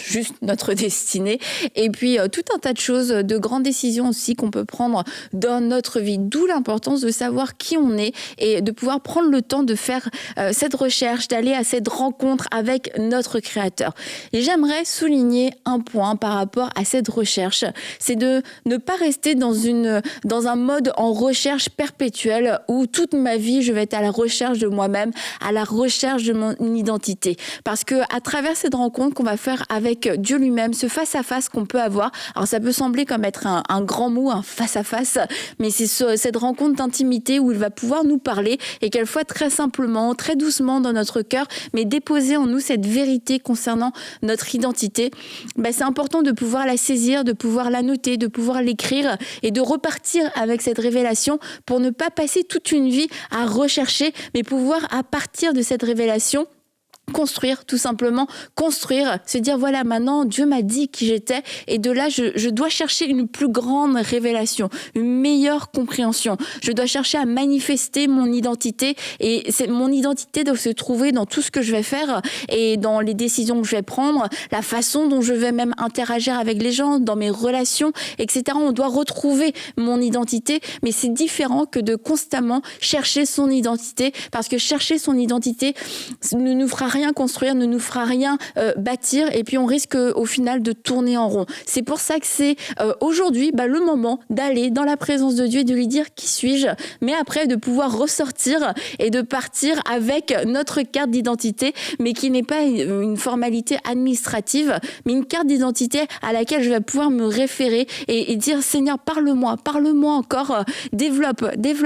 juste notre destinée. Et puis tout un tas de choses, de grandes décisions aussi qu'on peut prendre dans notre vie. D'où l'importance de savoir qui on est et de pouvoir prendre le temps de faire cette recherche, d'aller à cette rencontre avec notre Créateur. Et j'aimerais souligner un point par rapport à cette recherche, c'est de ne pas rester dans un mode en recherche perpétuelle où toute ma vie, je vais être à la recherche de moi-même, à la recherche de mon identité. Parce que à travers cette rencontre qu'on va faire avec Dieu lui-même, ce face-à-face qu'on peut avoir, alors ça peut sembler comme être un grand mot, un face-à-face, mais c'est cette rencontre d'intimité où il va pouvoir nous parler et qu'elle soit très simplement, très doucement dans notre cœur, mais déposer en nous cette vérité concernant notre identité. C'est important de pouvoir la saisir, de pouvoir la noter, de pouvoir l'écrire et de repartir avec cette révélation pour ne pas passer toute une vie à rechercher, mais pouvoir à partir de cette révélation construire, tout simplement, construire, se dire voilà, maintenant Dieu m'a dit qui j'étais et de là je dois chercher une plus grande révélation, une meilleure compréhension. Je dois chercher à manifester mon identité et mon identité doit se trouver dans tout ce que je vais faire et dans les décisions que je vais prendre, la façon dont je vais même interagir avec les gens, dans mes relations, etc. On doit retrouver mon identité, mais c'est différent que de constamment chercher son identité parce que chercher son identité ne nous fera rien construire, ne nous fera rien bâtir et puis on risque au final de tourner en rond. C'est pour ça que c'est aujourd'hui le moment d'aller dans la présence de Dieu et de lui dire qui suis-je, mais après de pouvoir ressortir et de partir avec notre carte d'identité, mais qui n'est pas une formalité administrative, mais une carte d'identité à laquelle je vais pouvoir me référer et dire Seigneur, parle-moi encore, développe,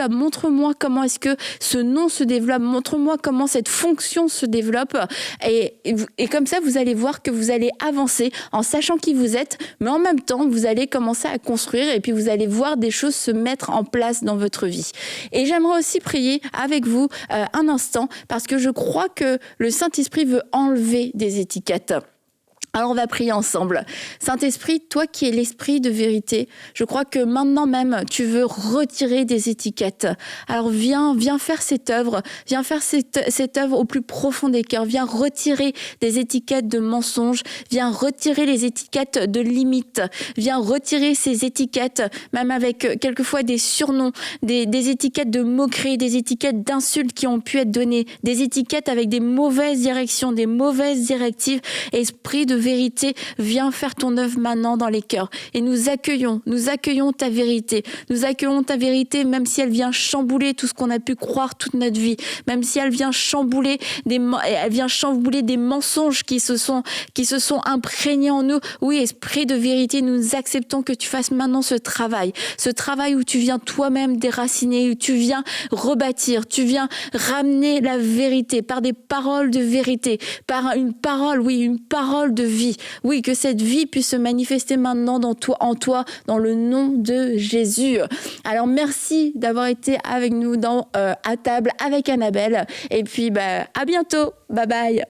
montre-moi comment est-ce que ce nom se développe, montre-moi comment cette fonction se développe. Et comme ça, vous allez voir que vous allez avancer en sachant qui vous êtes, mais en même temps, vous allez commencer à construire et puis vous allez voir des choses se mettre en place dans votre vie. Et j'aimerais aussi prier avec vous un instant parce que je crois que le Saint-Esprit veut enlever des étiquettes. Alors on va prier ensemble. Saint-Esprit, toi qui es l'esprit de vérité, je crois que maintenant même tu veux retirer des étiquettes. Alors viens faire cette œuvre, viens faire cette œuvre au plus profond des cœurs, viens retirer des étiquettes de mensonges, viens retirer les étiquettes de limites, viens retirer ces étiquettes, même avec quelquefois des surnoms, des étiquettes de moquerie, des étiquettes d'insultes qui ont pu être données, des étiquettes avec des mauvaises directions, des mauvaises directives. Esprit de vérité, viens faire ton œuvre maintenant dans les cœurs. Et nous accueillons ta vérité. Nous accueillons ta vérité même si elle vient chambouler tout ce qu'on a pu croire toute notre vie. Même si elle vient chambouler des mensonges qui se sont imprégnés en nous. Oui, esprit de vérité, nous acceptons que tu fasses maintenant ce travail où tu viens toi-même déraciner, où tu viens rebâtir, tu viens ramener la vérité par des paroles de vérité, par une parole de vie. Oui, que cette vie puisse se manifester maintenant en toi, dans le nom de Jésus. Alors, merci d'avoir été avec nous à table avec Annabelle. Et puis, à bientôt. Bye bye.